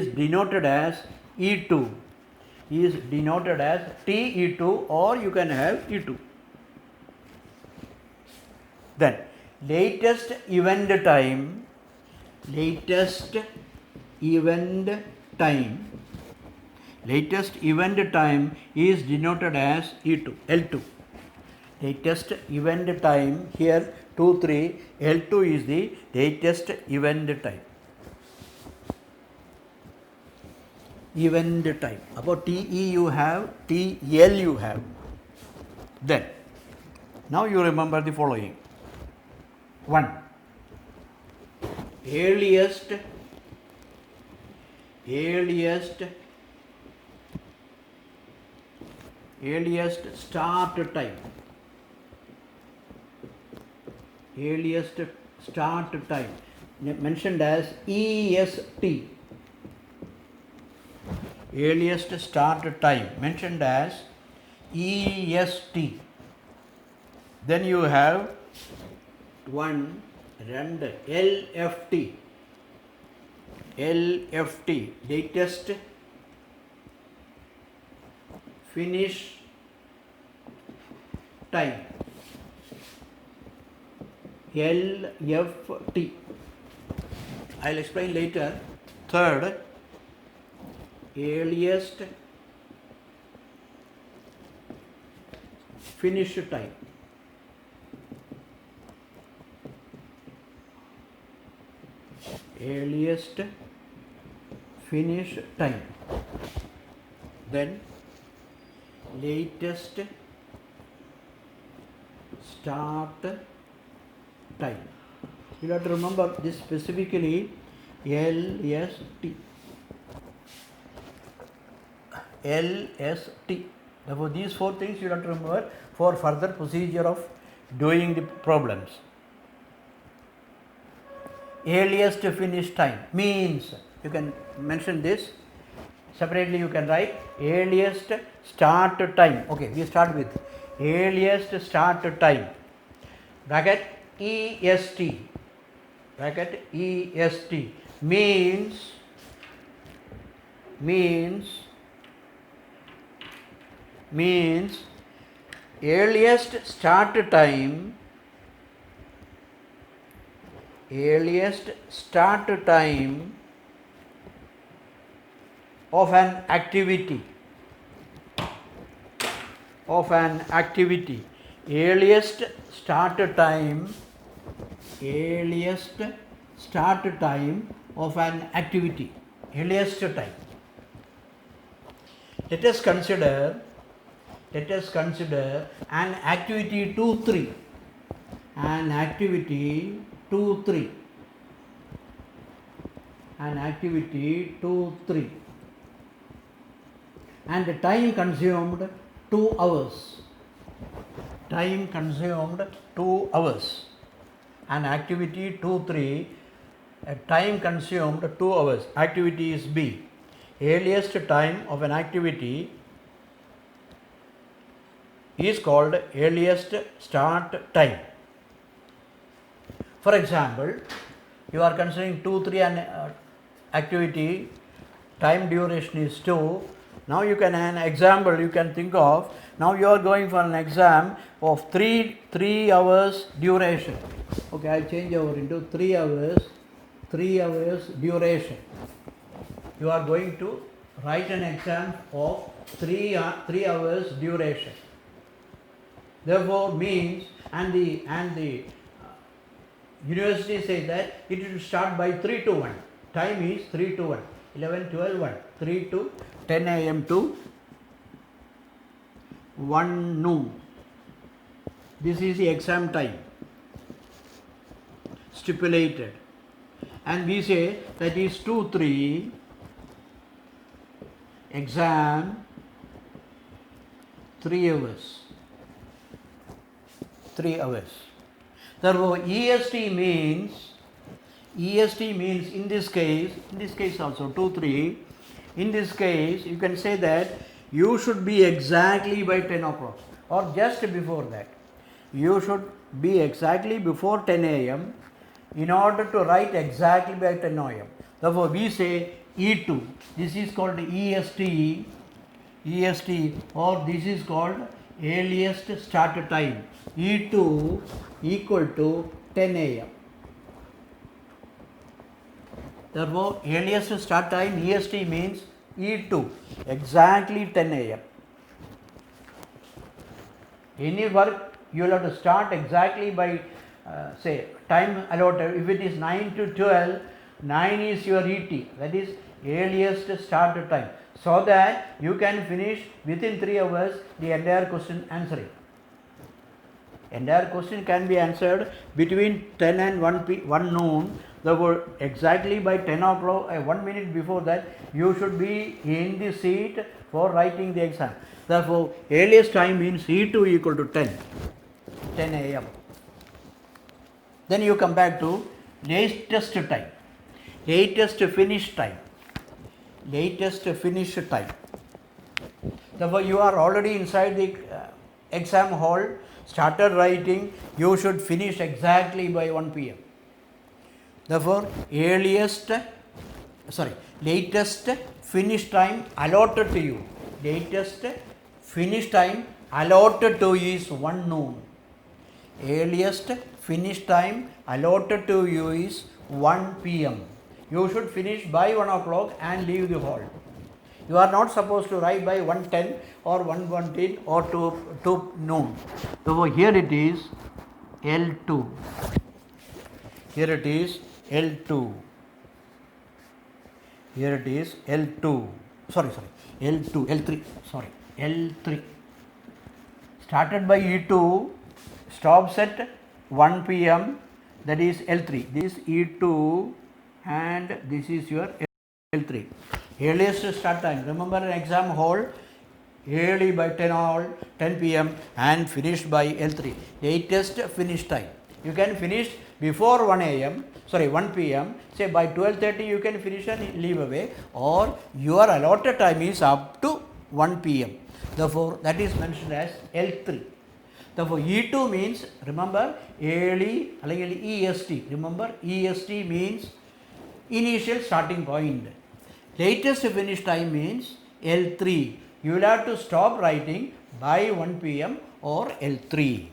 denoted as E2. Is denoted as TE2, or you can have E2. Then latest event time is denoted as E2, L2. Latest event time, here 2 3, L2 is the latest event time. About TE you have, TL you have. Then now you remember the following. 1. Earliest start time. Mentioned as EST. Earliest start time mentioned as EST. Then you have 1 and LFT. Latest finish time. LFT. I'll explain later. Third, earliest finish time. Earliest finish time. Then latest start time. You have to remember this specifically. LST. Therefore, these four things you have to remember for further procedure of doing the problems. Earliest finish time means, you can mention this separately, you can write earliest start time. Okay, we start with earliest start time, bracket EST, bracket EST means earliest start time of an activity, earliest start time of an activity, earliest time. Let us consider an activity 2-3, and the time consumed 2 hours. An activity 2-3, time consumed 2 hours. Activity is B. Earliest time of an activity is called earliest start time. For example, you are considering 2-3 and activity, time duration is 2. Now you can an example you can think of. Now you are going for an exam of 3 hours duration. Okay, I'll change over into 3 hours duration. You are going to write an exam of 3 hours duration. Therefore means, and the university says that it will start by 3 to 1. Time is 3 to 1. 11, 12, 1. 3 to 10 a.m. to 1 noon. This is the exam time stipulated. And we say that is 2-3 exam 3 hours. Therefore, EST means in this case also 2-3. In this case, you can say that you should be exactly by 10 o'clock or just before that. You should be exactly before 10 a.m. in order to write exactly by 10 a.m. Therefore, we say E2. This is called EST, or this is called earliest start time. E2 equal to 10 a.m. Therefore, earliest start time EST means E2, exactly 10 a.m. Any work you will have to start exactly by say time allotted. If it is 9 to 12, 9 is your ET, that is earliest start time, so that you can finish within 3 hours the entire question answering. Entire question can be answered between 10 and 1 noon. Therefore, exactly by 10 o'clock, 1 minute before that, you should be in the seat for writing the exam. Therefore, earliest time means E2 equal to 10 a.m. Then you come back to latest time, latest finish time. Therefore, you are already inside the exam hall, started writing, you should finish exactly by 1 p.m. Therefore, latest finish time allotted to you. Latest finish time allotted to is 1 noon. Earliest finish time allotted to you is 1 p.m. You should finish by 1 o'clock and leave the hall. You are not supposed to write by 1:10 or 1:15 or 2 noon. So here it is L2. Here it is L2. Here it is L2. L2, L3. L3. Started by E2, stops at 1 p.m. That is L3. This E2 and this is your L3. Earliest start time. Remember an exam hall, early by 10 p.m. and finished by L3. Latest finish time. You can finish before 1 p.m. Say by 12:30 you can finish and leave away, or your allotted time is up to 1 p.m. Therefore, that is mentioned as L3. Therefore, E2 means, remember, early EST. Remember, EST means initial starting point. Latest finish time means L3. You will have to stop writing by 1 p.m. or L3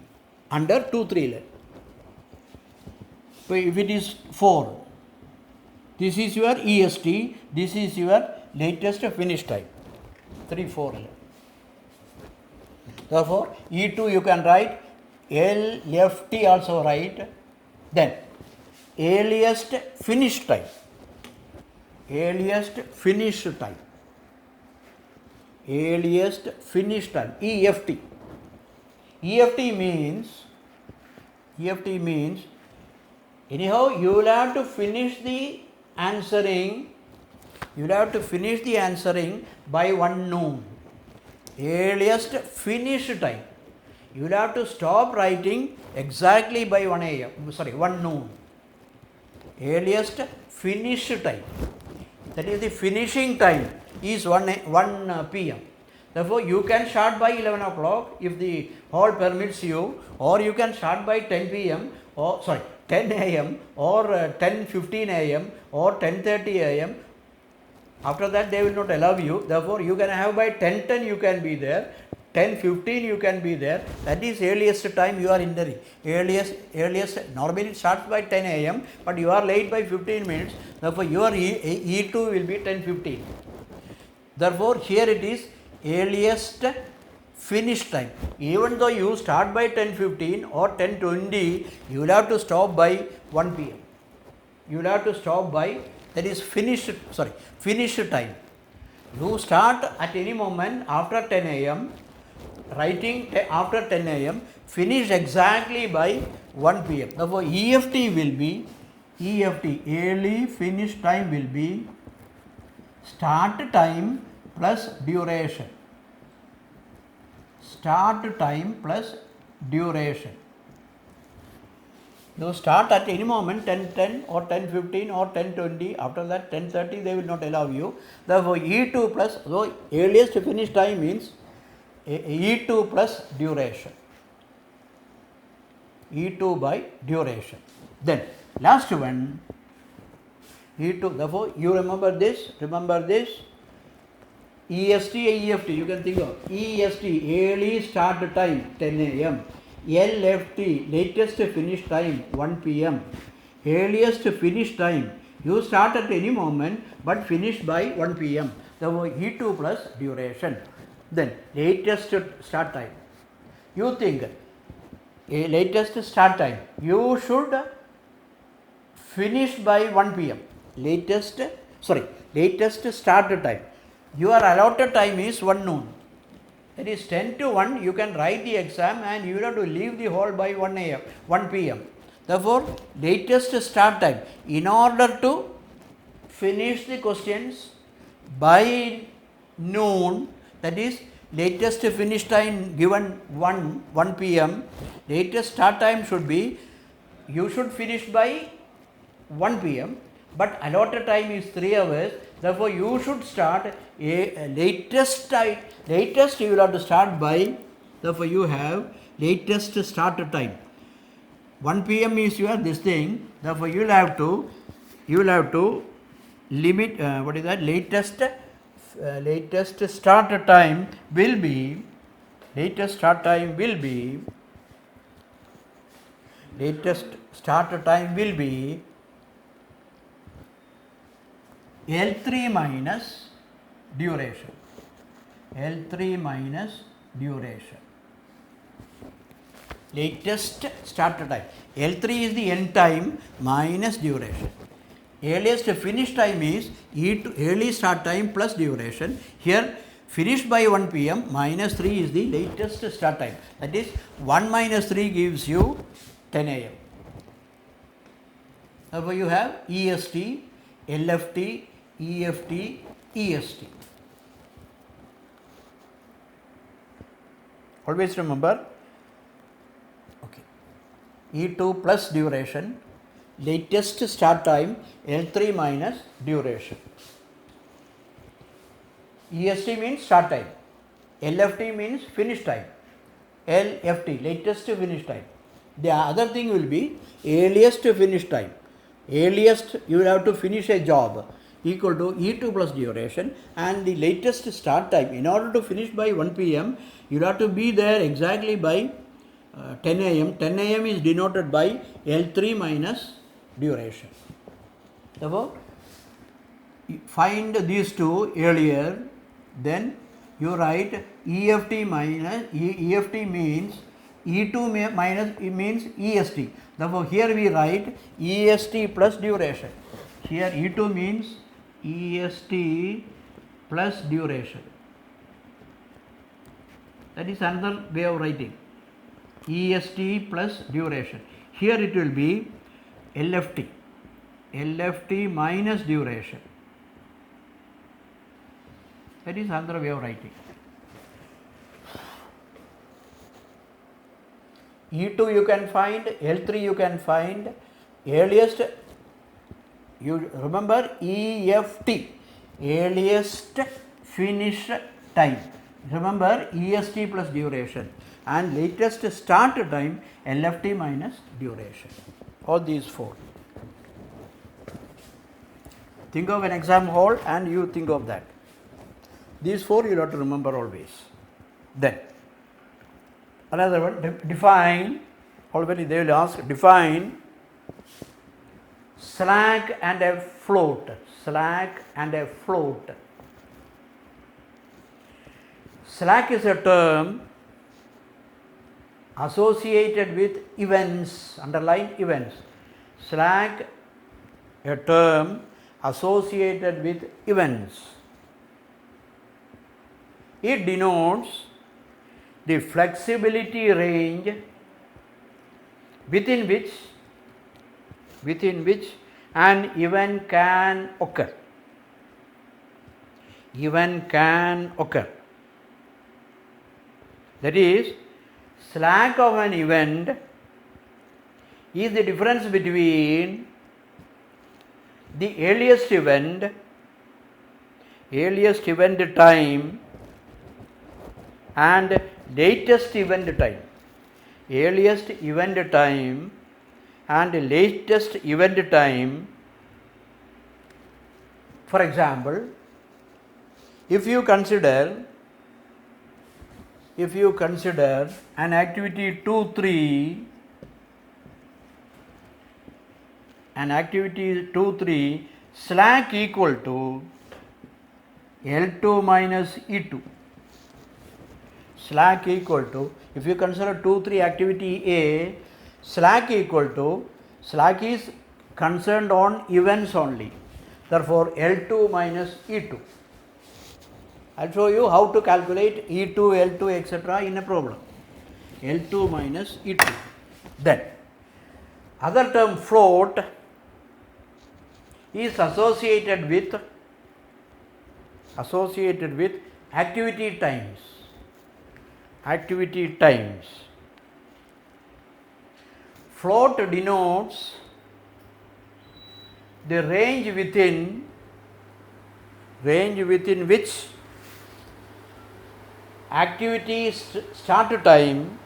under 2-3. So if it is 4, this is your EST, this is your latest finish time, 3-4. Therefore, E2 you can write, LFT also write, then earliest finish time, EFT, EFT means, anyhow you will have to finish the answering by 1 noon. Earliest finish time. You will have to stop writing exactly by 1 noon. Earliest finish time. That is the finishing time is 1 p.m. Therefore, you can start by 11 o'clock if the hall permits you, or you can start by 10 p.m. or 10 a.m. or 10:15 a.m. or 10:30 a.m. After that, they will not allow you. Therefore, you can have by 10:10 you can be there, 10:15 you can be there. That is earliest time you are entering. Earliest normally it starts by 10 a.m. but you are late by 15 minutes. Therefore, your E2 will be 10:15. Therefore, here it is earliest finish time. Even though you start by 10:15 or 10:20, you will have to stop by 1 p.m. You will have to stop by, that is finish time. You start at any moment after 10 a.m. writing after 10 a.m. finish exactly by 1 p.m. Therefore, early finish time will be start time plus duration. You start at any moment 10:10 or 10:15 or 10:20. After that 10:30 they will not allow you. Therefore, E2 plus, so earliest finish time means E2 plus duration. E2 by duration. Then last one, E2. Therefore, you remember this. EST, EFT, you can think of EST, early start time 10 a.m. LFT, latest finish time 1 p.m. Earliest finish time, you start at any moment but finish by 1 p.m. Therefore, E2 plus duration. Then latest start time. You think latest start time, you should finish by 1 p.m. Latest start time. Your allotted time is 1 noon. That is 10 to 1, you can write the exam and you have to leave the hall by 1 p.m. Therefore, latest start time. In order to finish the questions by noon, that is latest finish time given 1 p.m. Latest start time should be, you should finish by 1 p.m. but allotted time is 3 hours. Therefore, you should start latest you will have to start by, therefore you have latest start time. 1 p.m. is your this thing, therefore you will have to limit, latest start time will be latest start time will be L3 minus duration. L3 minus duration. Latest start time. L3 is the end time minus duration. Earliest finish time is E2, early start time plus duration. Here finished by 1 p.m. minus 3 is the latest start time. That is 1 minus 3 gives you 10 a.m. Therefore you have EST, LFT, EFT, EST. Always remember, okay, E2 plus duration, latest start time L3 minus duration. EST means start time, LFT means finish time, LFT latest finish time. The other thing will be earliest finish time. Earliest you will have to finish a job equal to E2 plus duration, and the latest start time. In order to finish by 1 p.m. you will have to be there exactly by 10 a.m. 10 a.m. is denoted by L3 minus duration. Therefore, find these two earlier, then you write EFT minus, EFT means E2 minus means EST. Therefore, here we write EST plus duration. Here E2 means EST plus duration. That is another way of writing. EST plus duration. Here it will be LFT. LFT minus duration. That is another way of writing. E2 you can find, L3 you can find, earliest, you remember EFT, earliest finish time. Remember EST plus duration, and latest start time LFT minus duration. All these four. Think of an exam hall and you think of that. These four you have to remember always. Then another one, define, already they will ask, define slack and a float. Slack and a float. Slack is a term associated with events, underline events. Slack, a term associated with events. It denotes the flexibility range within which an event can occur. Event can occur. That is, slack of an event is the difference between the earliest event time and latest event time. Earliest event time and latest event time. For example, if you consider an activity 2-3, slack equal to L2 minus E2. Slack equal to, if you consider 2-3 activity A, slack is concerned on events only. Therefore, L2 minus E2. I'll show you how to calculate E2, L2, etc. in a problem. L2 minus E2. Then, other term float is associated with activity times. Activity times. Float denotes the range within which activity start time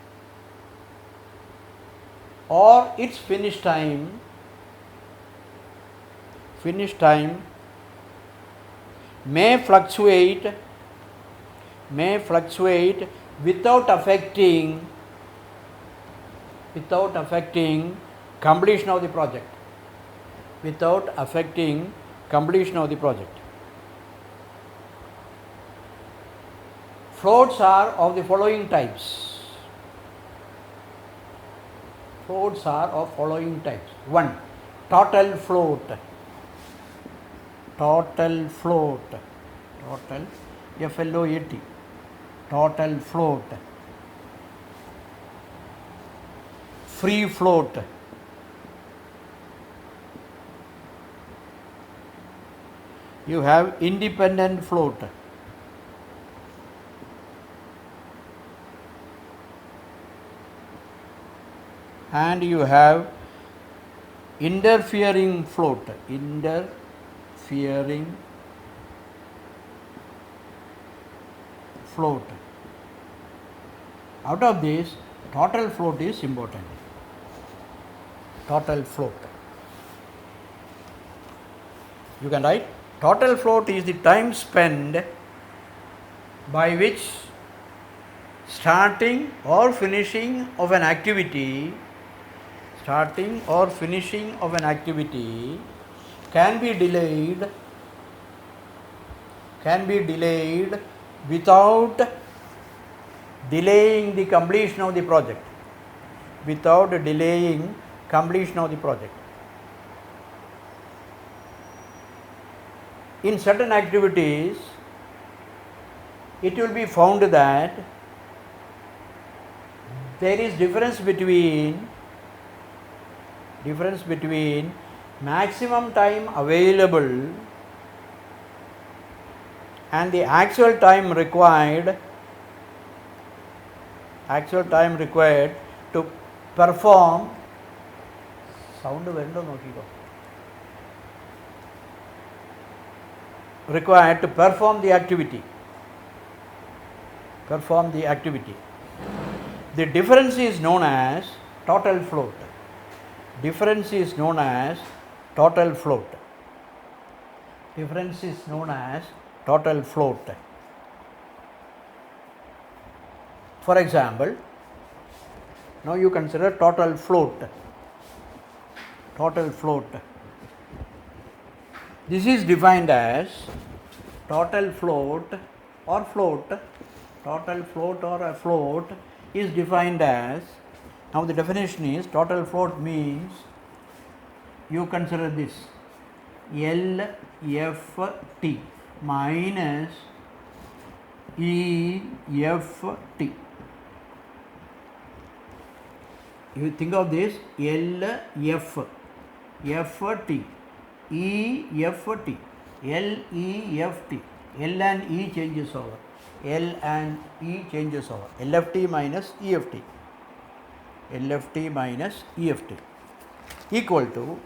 or its finish time may fluctuate without affecting completion of the project. Without affecting completion of the project. Floats are of the following types. Floats are of following types. 1. Total float. Total float. Total FLOAT. Total float. Free float. You have independent float. And you have interfering float. Interfering float. Out of this, total float is important. Total float. You can write total float is the time spent by which starting or finishing of an activity can be delayed without delaying the completion of the project. Without delaying completion of the project. In certain activities, it will be found that there is difference between maximum time available and the actual time required to perform the activity. The difference is known as total float. For example, now you consider total float. This is defined as total float or a float is defined as, now the definition is, total float means, you consider this, LFT minus EFT. You think of this, LFT, EFT, LEFT, L and E changes over. LFT minus EFT. Equal to,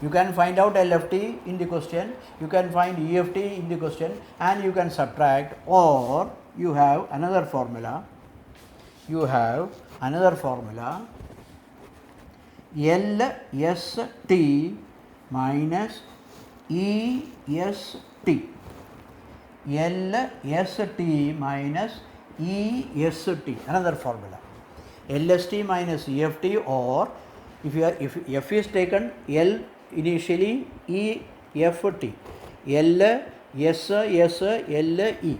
you can find out LFT in the question, you can find EFT in the question, and you can subtract, or you have another formula. LST minus EST. Another formula. LST minus EFT, or if F is taken, L initially, EFT, L E.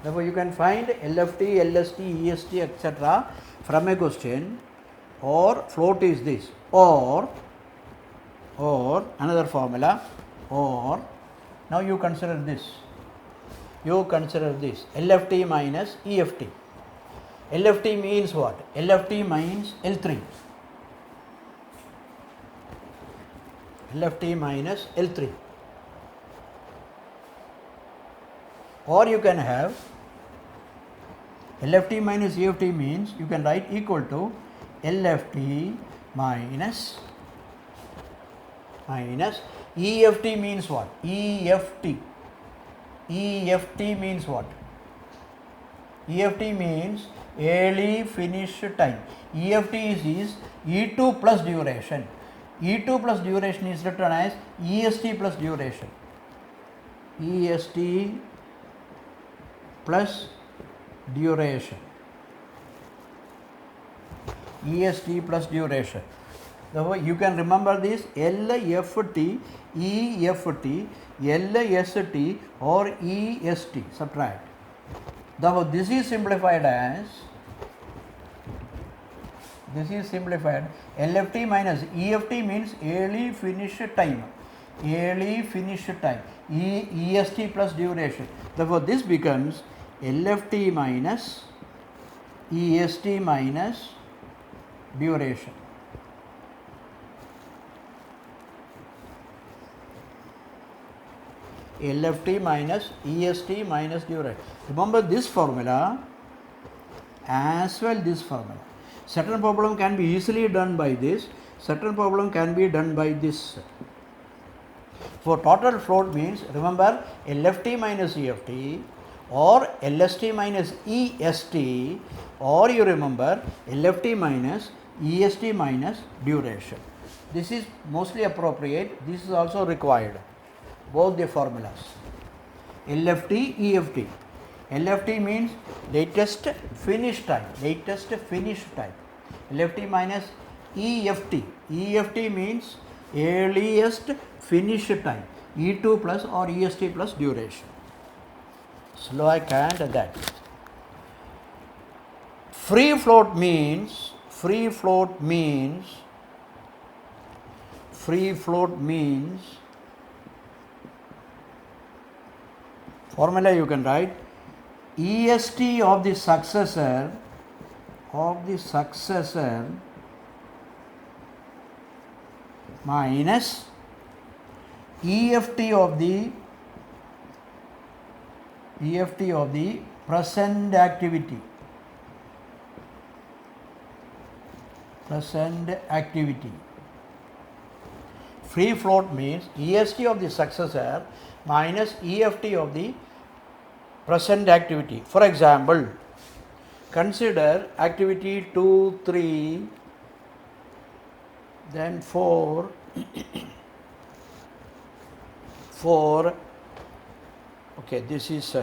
Therefore, you can find LFT, LST, EST, etc. from a question, or float is this, or another formula, or now you consider this. LFT minus EFT. LFT means what? LFT means L3. LFT minus L3. Or you can have LFT minus EFT means you can write equal to LFT minus EFT means what? EFT means what? EFT means early finish time. EFT is E2 plus duration. E2 plus duration is written as EST plus duration. EST plus duration. EST plus duration. Therefore, you can remember this LFT, EFT, LST or EST. Subtract. Therefore, this is simplified LFT minus EFT means early finish time. EST plus duration. Therefore, this becomes LFT minus EST minus duration. LFT minus EST minus duration. Remember this formula as well this formula. Certain problem can be easily done by this, certain problem can be done by this. For total float means, remember LFT minus EFT or LST minus EST, or you remember LFT minus EST minus duration. This is mostly appropriate, this is also required, both the formulas. LFT, EFT. LFT means latest finish time. LFT minus EFT. EFT means earliest finish time. E2 plus or EST plus duration. So I can't that. Free float means formula you can write EST of the successor minus EFT of the present activity. Free float means EST of the successor minus EFT of the present activity. For example, consider activity 2, 3, then 4, 4. Okay, this is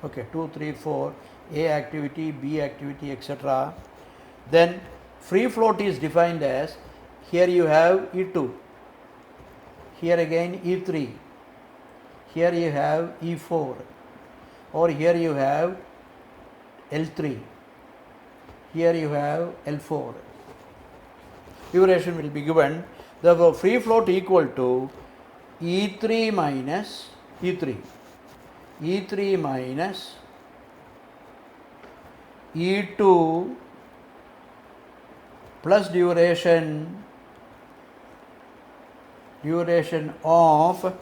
2, 3, 4, A activity, B activity, etc. Then free float is defined as, here you have E2, here again E3, here you have E4, or here you have L3, here you have L4. Duration will be given. Therefore, free float equal to E3 minus E3 minus E2 plus duration of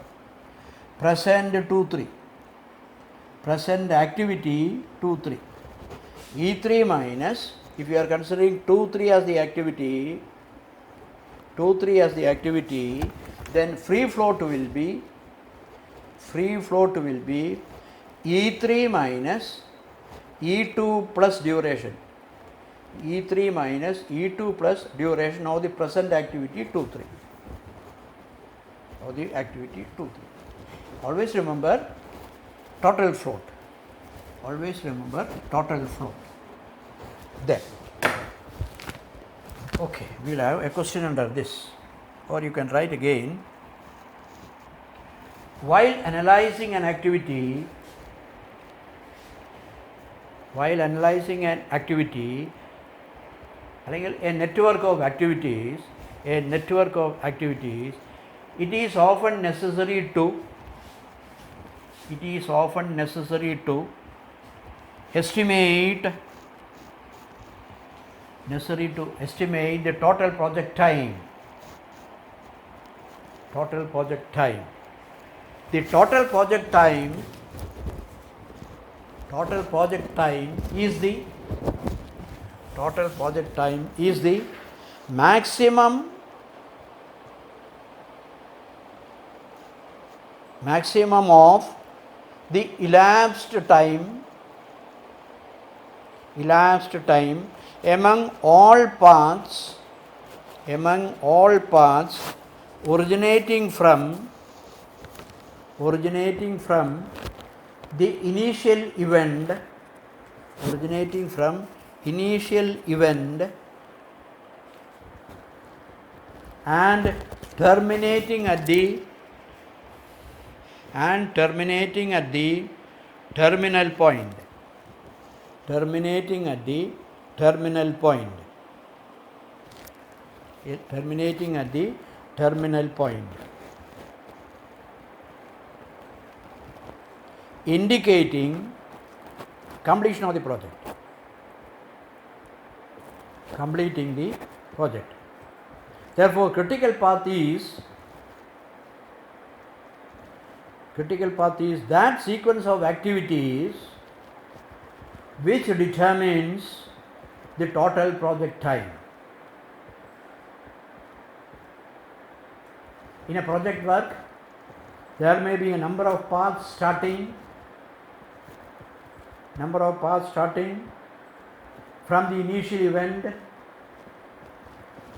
present 2, 3, present activity 2, 3. E3 minus, if you are considering 2, 3 as the activity, then free float will be E3 minus E2 plus duration. E3 minus E2 plus duration of the present activity 2, 3. Always remember total float. Then, okay, we will have a question under this, or you can write again. While analyzing an activity, a network of activities, it is often necessary to estimate the total project time. The total project time is the maximum of the elapsed time among all paths originating from the initial event originating from initial event and terminating at the terminal point. Terminating at the terminal point. Terminating at the terminal point. Indicating completion of the project. Completing the project. Therefore, critical path is that sequence of activities which determines the total project time. In a project work, there may be a number of paths starting from the initial event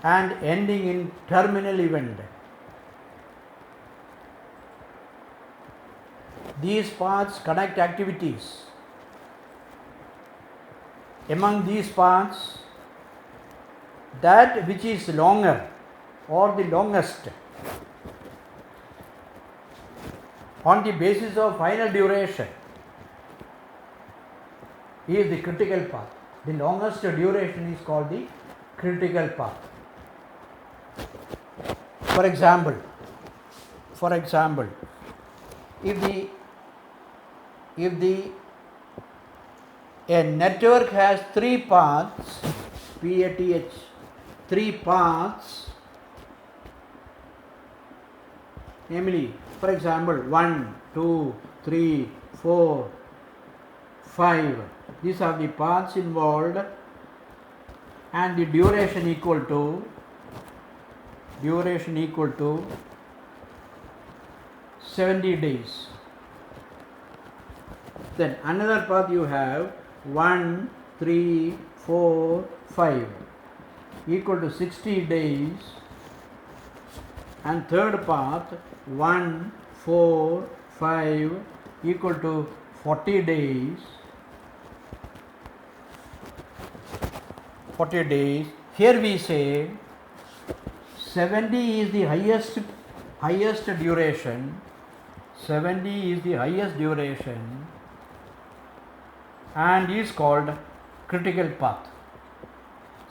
and ending in terminal event. These paths connect activities. Among these paths, that which is longer or the longest on the basis of final duration is the critical path. The longest duration is called the critical path. For example, if a network has three paths, PATH, three paths, namely, for example, 1, 2, 3, 4, 5. These are the paths involved, and the duration equal to 70 days. Then another path you have 1, 3, 4, 5 equal to 60 days, and third path 1, 4, 5 equal to 40 days. 40 days. Here we say 70 is the highest duration. 70 is the highest duration and is called critical path.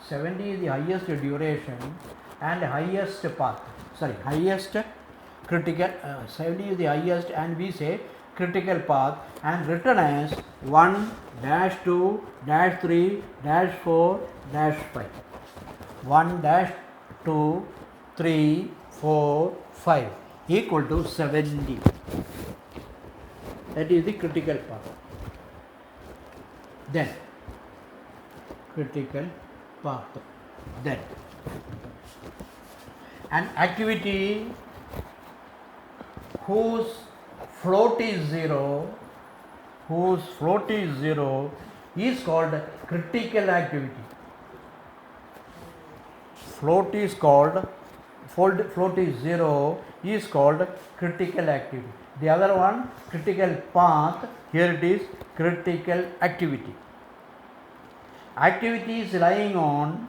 70 is the highest duration and highest path. Highest critical. 70 is the highest, and we say critical path, and written as 1 dash 2 dash 3 dash 4 dash 5. 1 dash 2 3 4 5 equal to 70. That is the critical path. Then critical path. Then an activity whose float is zero is called critical activity. Float is zero is called critical activity. The other one, critical path, here it is critical activity. Activities lying on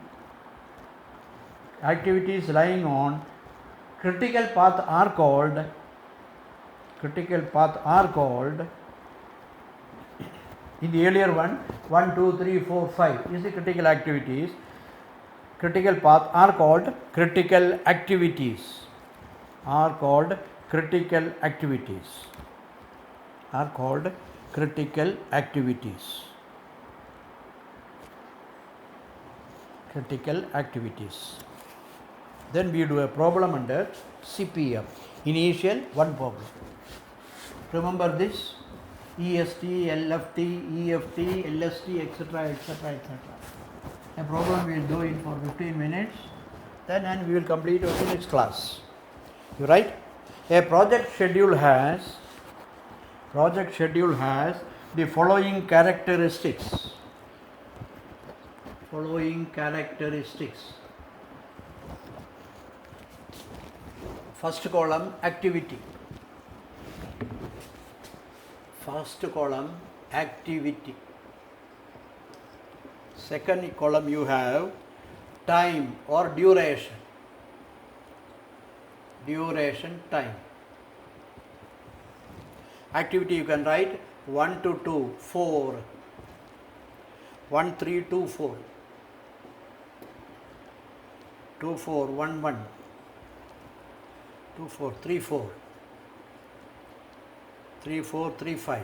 critical path are called in the earlier one 1, 2, 3, 4, 5 is the critical activities. Critical path are called critical activities. Critical activities. Then we do a problem under CPM. Initial one problem. Remember this: EST, LFT, EFT, LST, etc. A problem we will do in for 15 minutes, then we will complete in the next class. You write? A project schedule has the following characteristics. First column, activity. second column you have time or duration. Duration, time. Activity you can write 1 to 2, 4, 1, 3, 2, 4, 2, 4, 1, 1, 2, 4, 3, 4, 3, 4, 3, 5,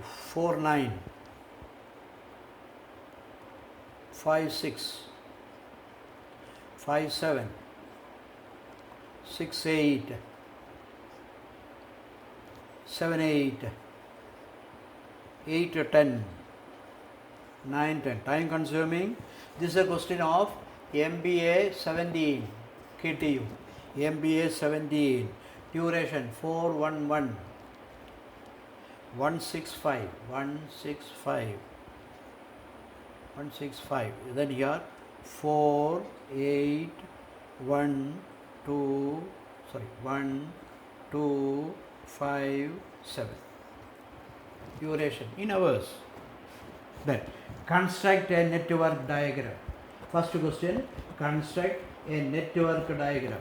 4, 9, 5, 6, 5, 7, 6, 8, 7, 8, 8, 10, 9, 10. Time consuming. This is a question of MBA 17 KTU. MBA 17. Duration 411. 165. 165. 165. Then here 4, 8, 1, 2, 1, 2, 5, 7. Duration in hours. Then construct a network diagram. First question, construct a network diagram.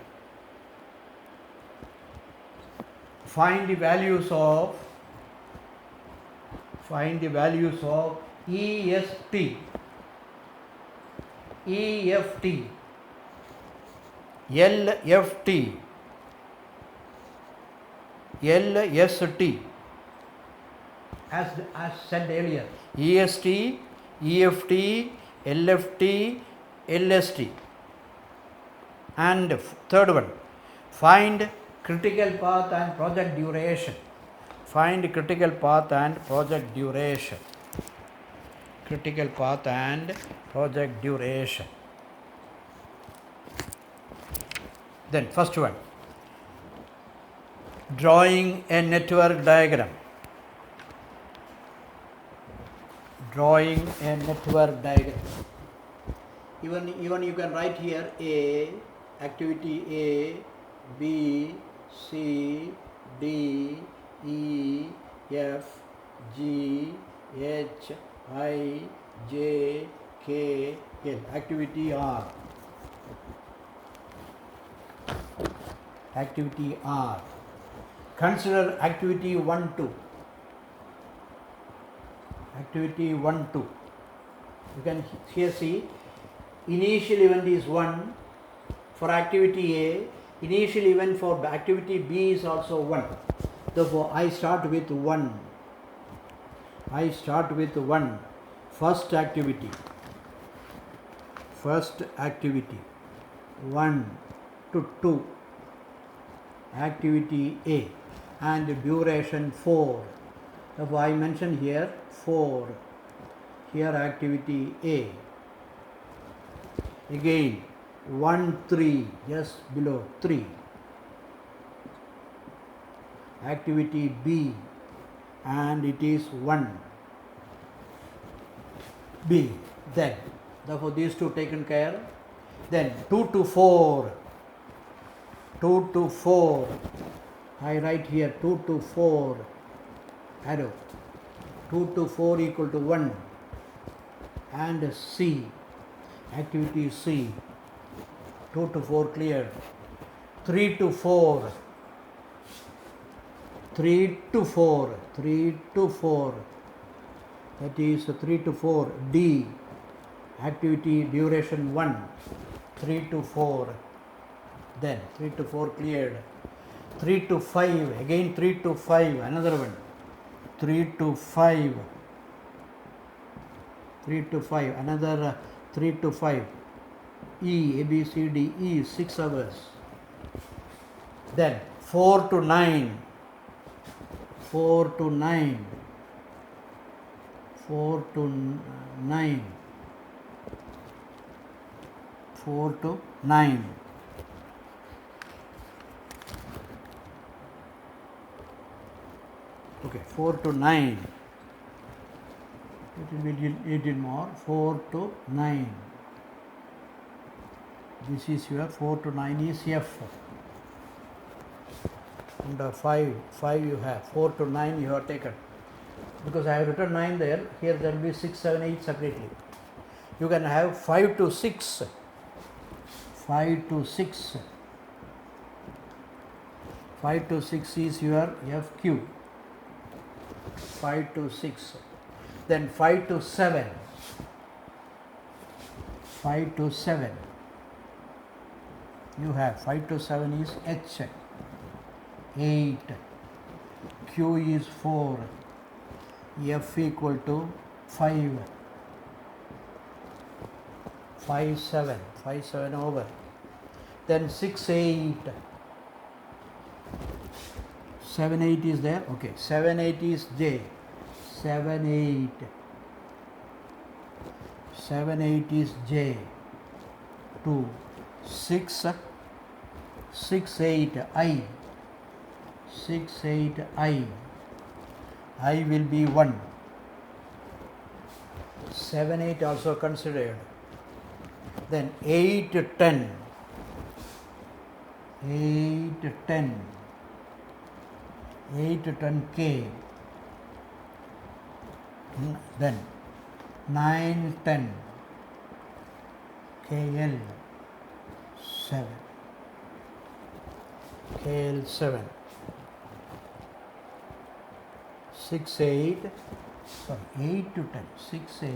Find the values of EST, EFT, LFT, LST. As said earlier, EST, EFT, LFT, LST. And third one, find critical path and project duration. Find critical path and project duration. Critical path and project duration. Then first one, drawing a network diagram. Drawing a network diagram. Even you can write here A, activity A, B, C, D, E, F, G, H, I, J, K, L. Activity R. Activity R. Consider activity 1, 2. Activity 1, 2. You can here see initial event is 1 for activity A. Initial event for activity B is also 1. Therefore, I start with 1. I start with 1. First activity. First activity 1 to 2. Activity A and duration 4. Therefore, I mention here 4. Here activity A. Again 1, 3, just below 3. Activity B and it is 1. B. Then, therefore, these two taken care. Then 2 to 4. 2 to 4. I write here 2 to 4. Arrow. 2 to 4 equal to 1. And C. Activity C. 2 to 4 cleared. 3 to 4. 3 to 4. 3 to 4. That is 3 to 4. D. Activity duration 1. 3 to 4. Then 3 to 4 cleared. 3 to 5. Again 3 to 5. Another one. 3 to 5. 3 to 5. Another 3 to 5. E. A, B, C, D, E. 6 hours. Then 4 to 9. 4 to 9. 4 to 9. 4 to 9. Okay, 4 to 9. It will be little more. 4 to 9. This is your 4 to 9 is F. And 5 you have. 4 to 9 you have taken. because I have written 9 there, here there will be 6, 7, 8 separately. You can have 5 to 6, 5 to 6, 5 to 6 is your FQ, 5 to 6, then 5 to 7, 5 to 7, you have 5 to 7 is H, 8, Q is 4, F equal to 5, 5, 7, 5, 7 over, then 6, 8, 7, 8 is there, okay, 7, 8 is J, 7, 8, 7, 8 is J, 2, 6, 6, 8, I, 6, 8, I will be 1, 7, 8 also considered, then 8, 10, 8, 10, 8, 10 K, then 9, 10 KL 7, KL 7, 6, 8, sorry, 8 to 10, 6, 8,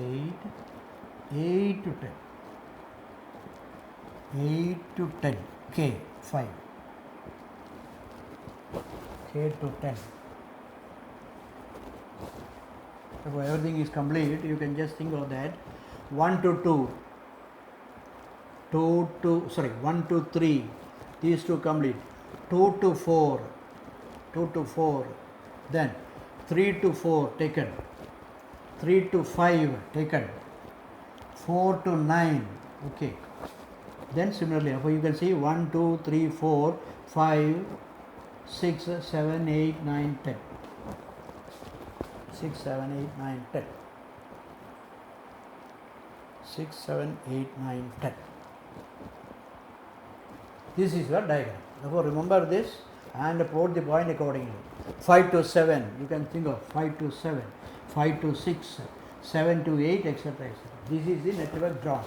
8 to 10, 8 to 10, K 5, K to 10. So everything is complete, you can just think of that. 1 to 2, 2 to, sorry, 1 to 3, these two complete. 2 to 4, 2 to 4, then 3 to 4 taken, 3 to 5 taken, 4 to 9, okay. Then similarly, you can see 1, 2, 3, 4, 5, 6, 7, 8, 9, 10. 6, 7, 8, 9, 10. 6, 7, 8, 9, 10. This is your diagram. Therefore, remember this and plot the point accordingly. 5 to 7, you can think of 5 to 7, 5 to 6, 7 to 8, etc. etc. This is the network drawn.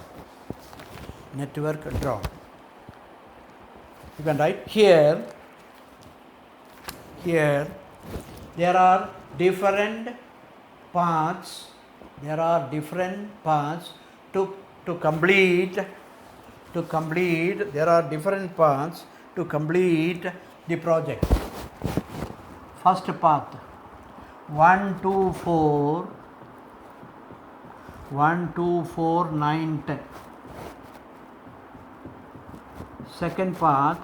Network drawn. You can write here. Here there are different paths. There are different paths to complete. There are different paths to complete the project. First path 1, 2, 4, 1, 2, 4, 9, 10. Second path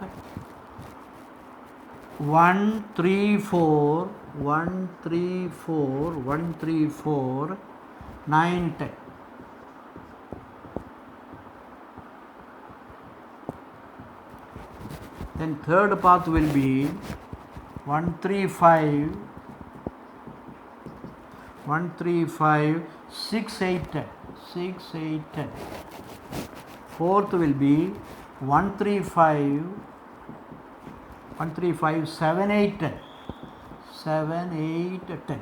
1, 3, 4, 1, 3, 4, 1, 3, 4, 9, 10. Then third path will be 1, 3, 5, 1, 3, 5, 6, 8, 10, 6, 8, 10. Fourth will be 1, 3, 5, 1, 3, 5, 7, 8, 10, 7, 8, 10.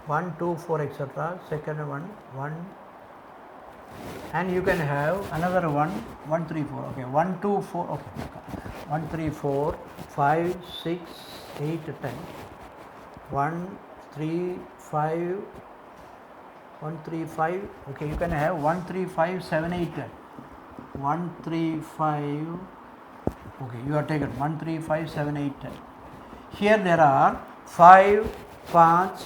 One, two, four, etc. Second one, 1, and you can have another one, 1, 3, 4. Okay, 1, 2, 4. Okay, 1, 3, 4, 5, 6, 8, 10. 1, 3, 5, 1, 3, 5. Okay, you can have 1, 3, 5, 7, 8, 10. 1, 3, 5. Okay, you are taken 1, 3, 5, 7, 8, 10. Here there are 5 paths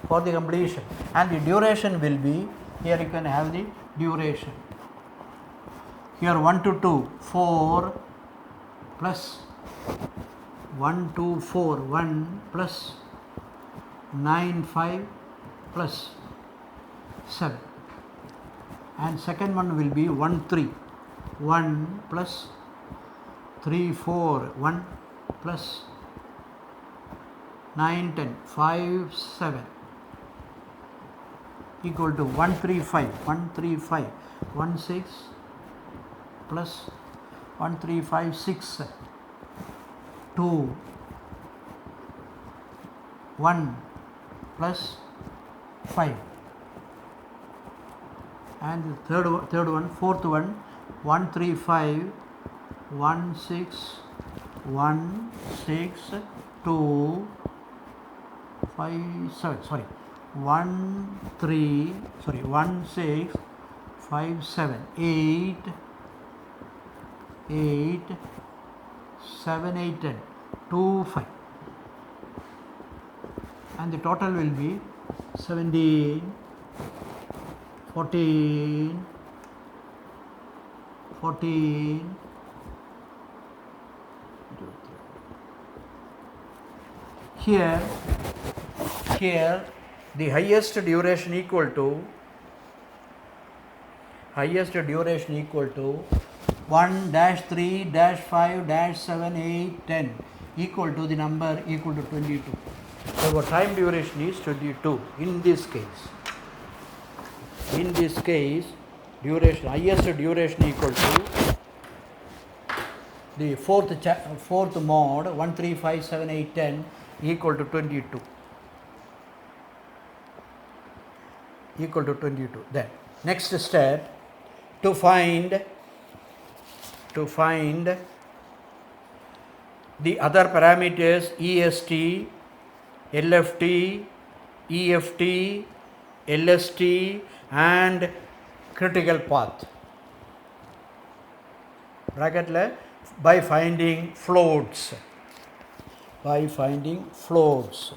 for the completion, and the duration will be, here you can have the duration. Here 1 to 2, 4 plus 1, 2, 4, 1 plus 9, 5 plus 7. And second one will be 1, 3, 1 plus 3, 4, 1 plus 9, 10, 5, 7 equal to 1, 3, 5, 1, 3, 5, 1, 6 plus, 1 3 5 6 2 1 plus 5, and the third one, fourth one, 1 3 5 1 6 1 6 2 5 7, sorry, 1 3 sorry 1 6 5 7 8 8 7 8 10 2 5, and the total will be 17 14 14 here the highest duration equal to 1 dash 3 dash 5 dash 7 8 10 equal to the number equal to 22. So our time duration is 22 in this case. In this case, duration, highest duration equal to the fourth mode 1 3 5 7 8 10 equal to 22. Equal to 22. Then next step, to find the other parameters EST, LFT, EFT, LST and critical path. Bracket by finding floats.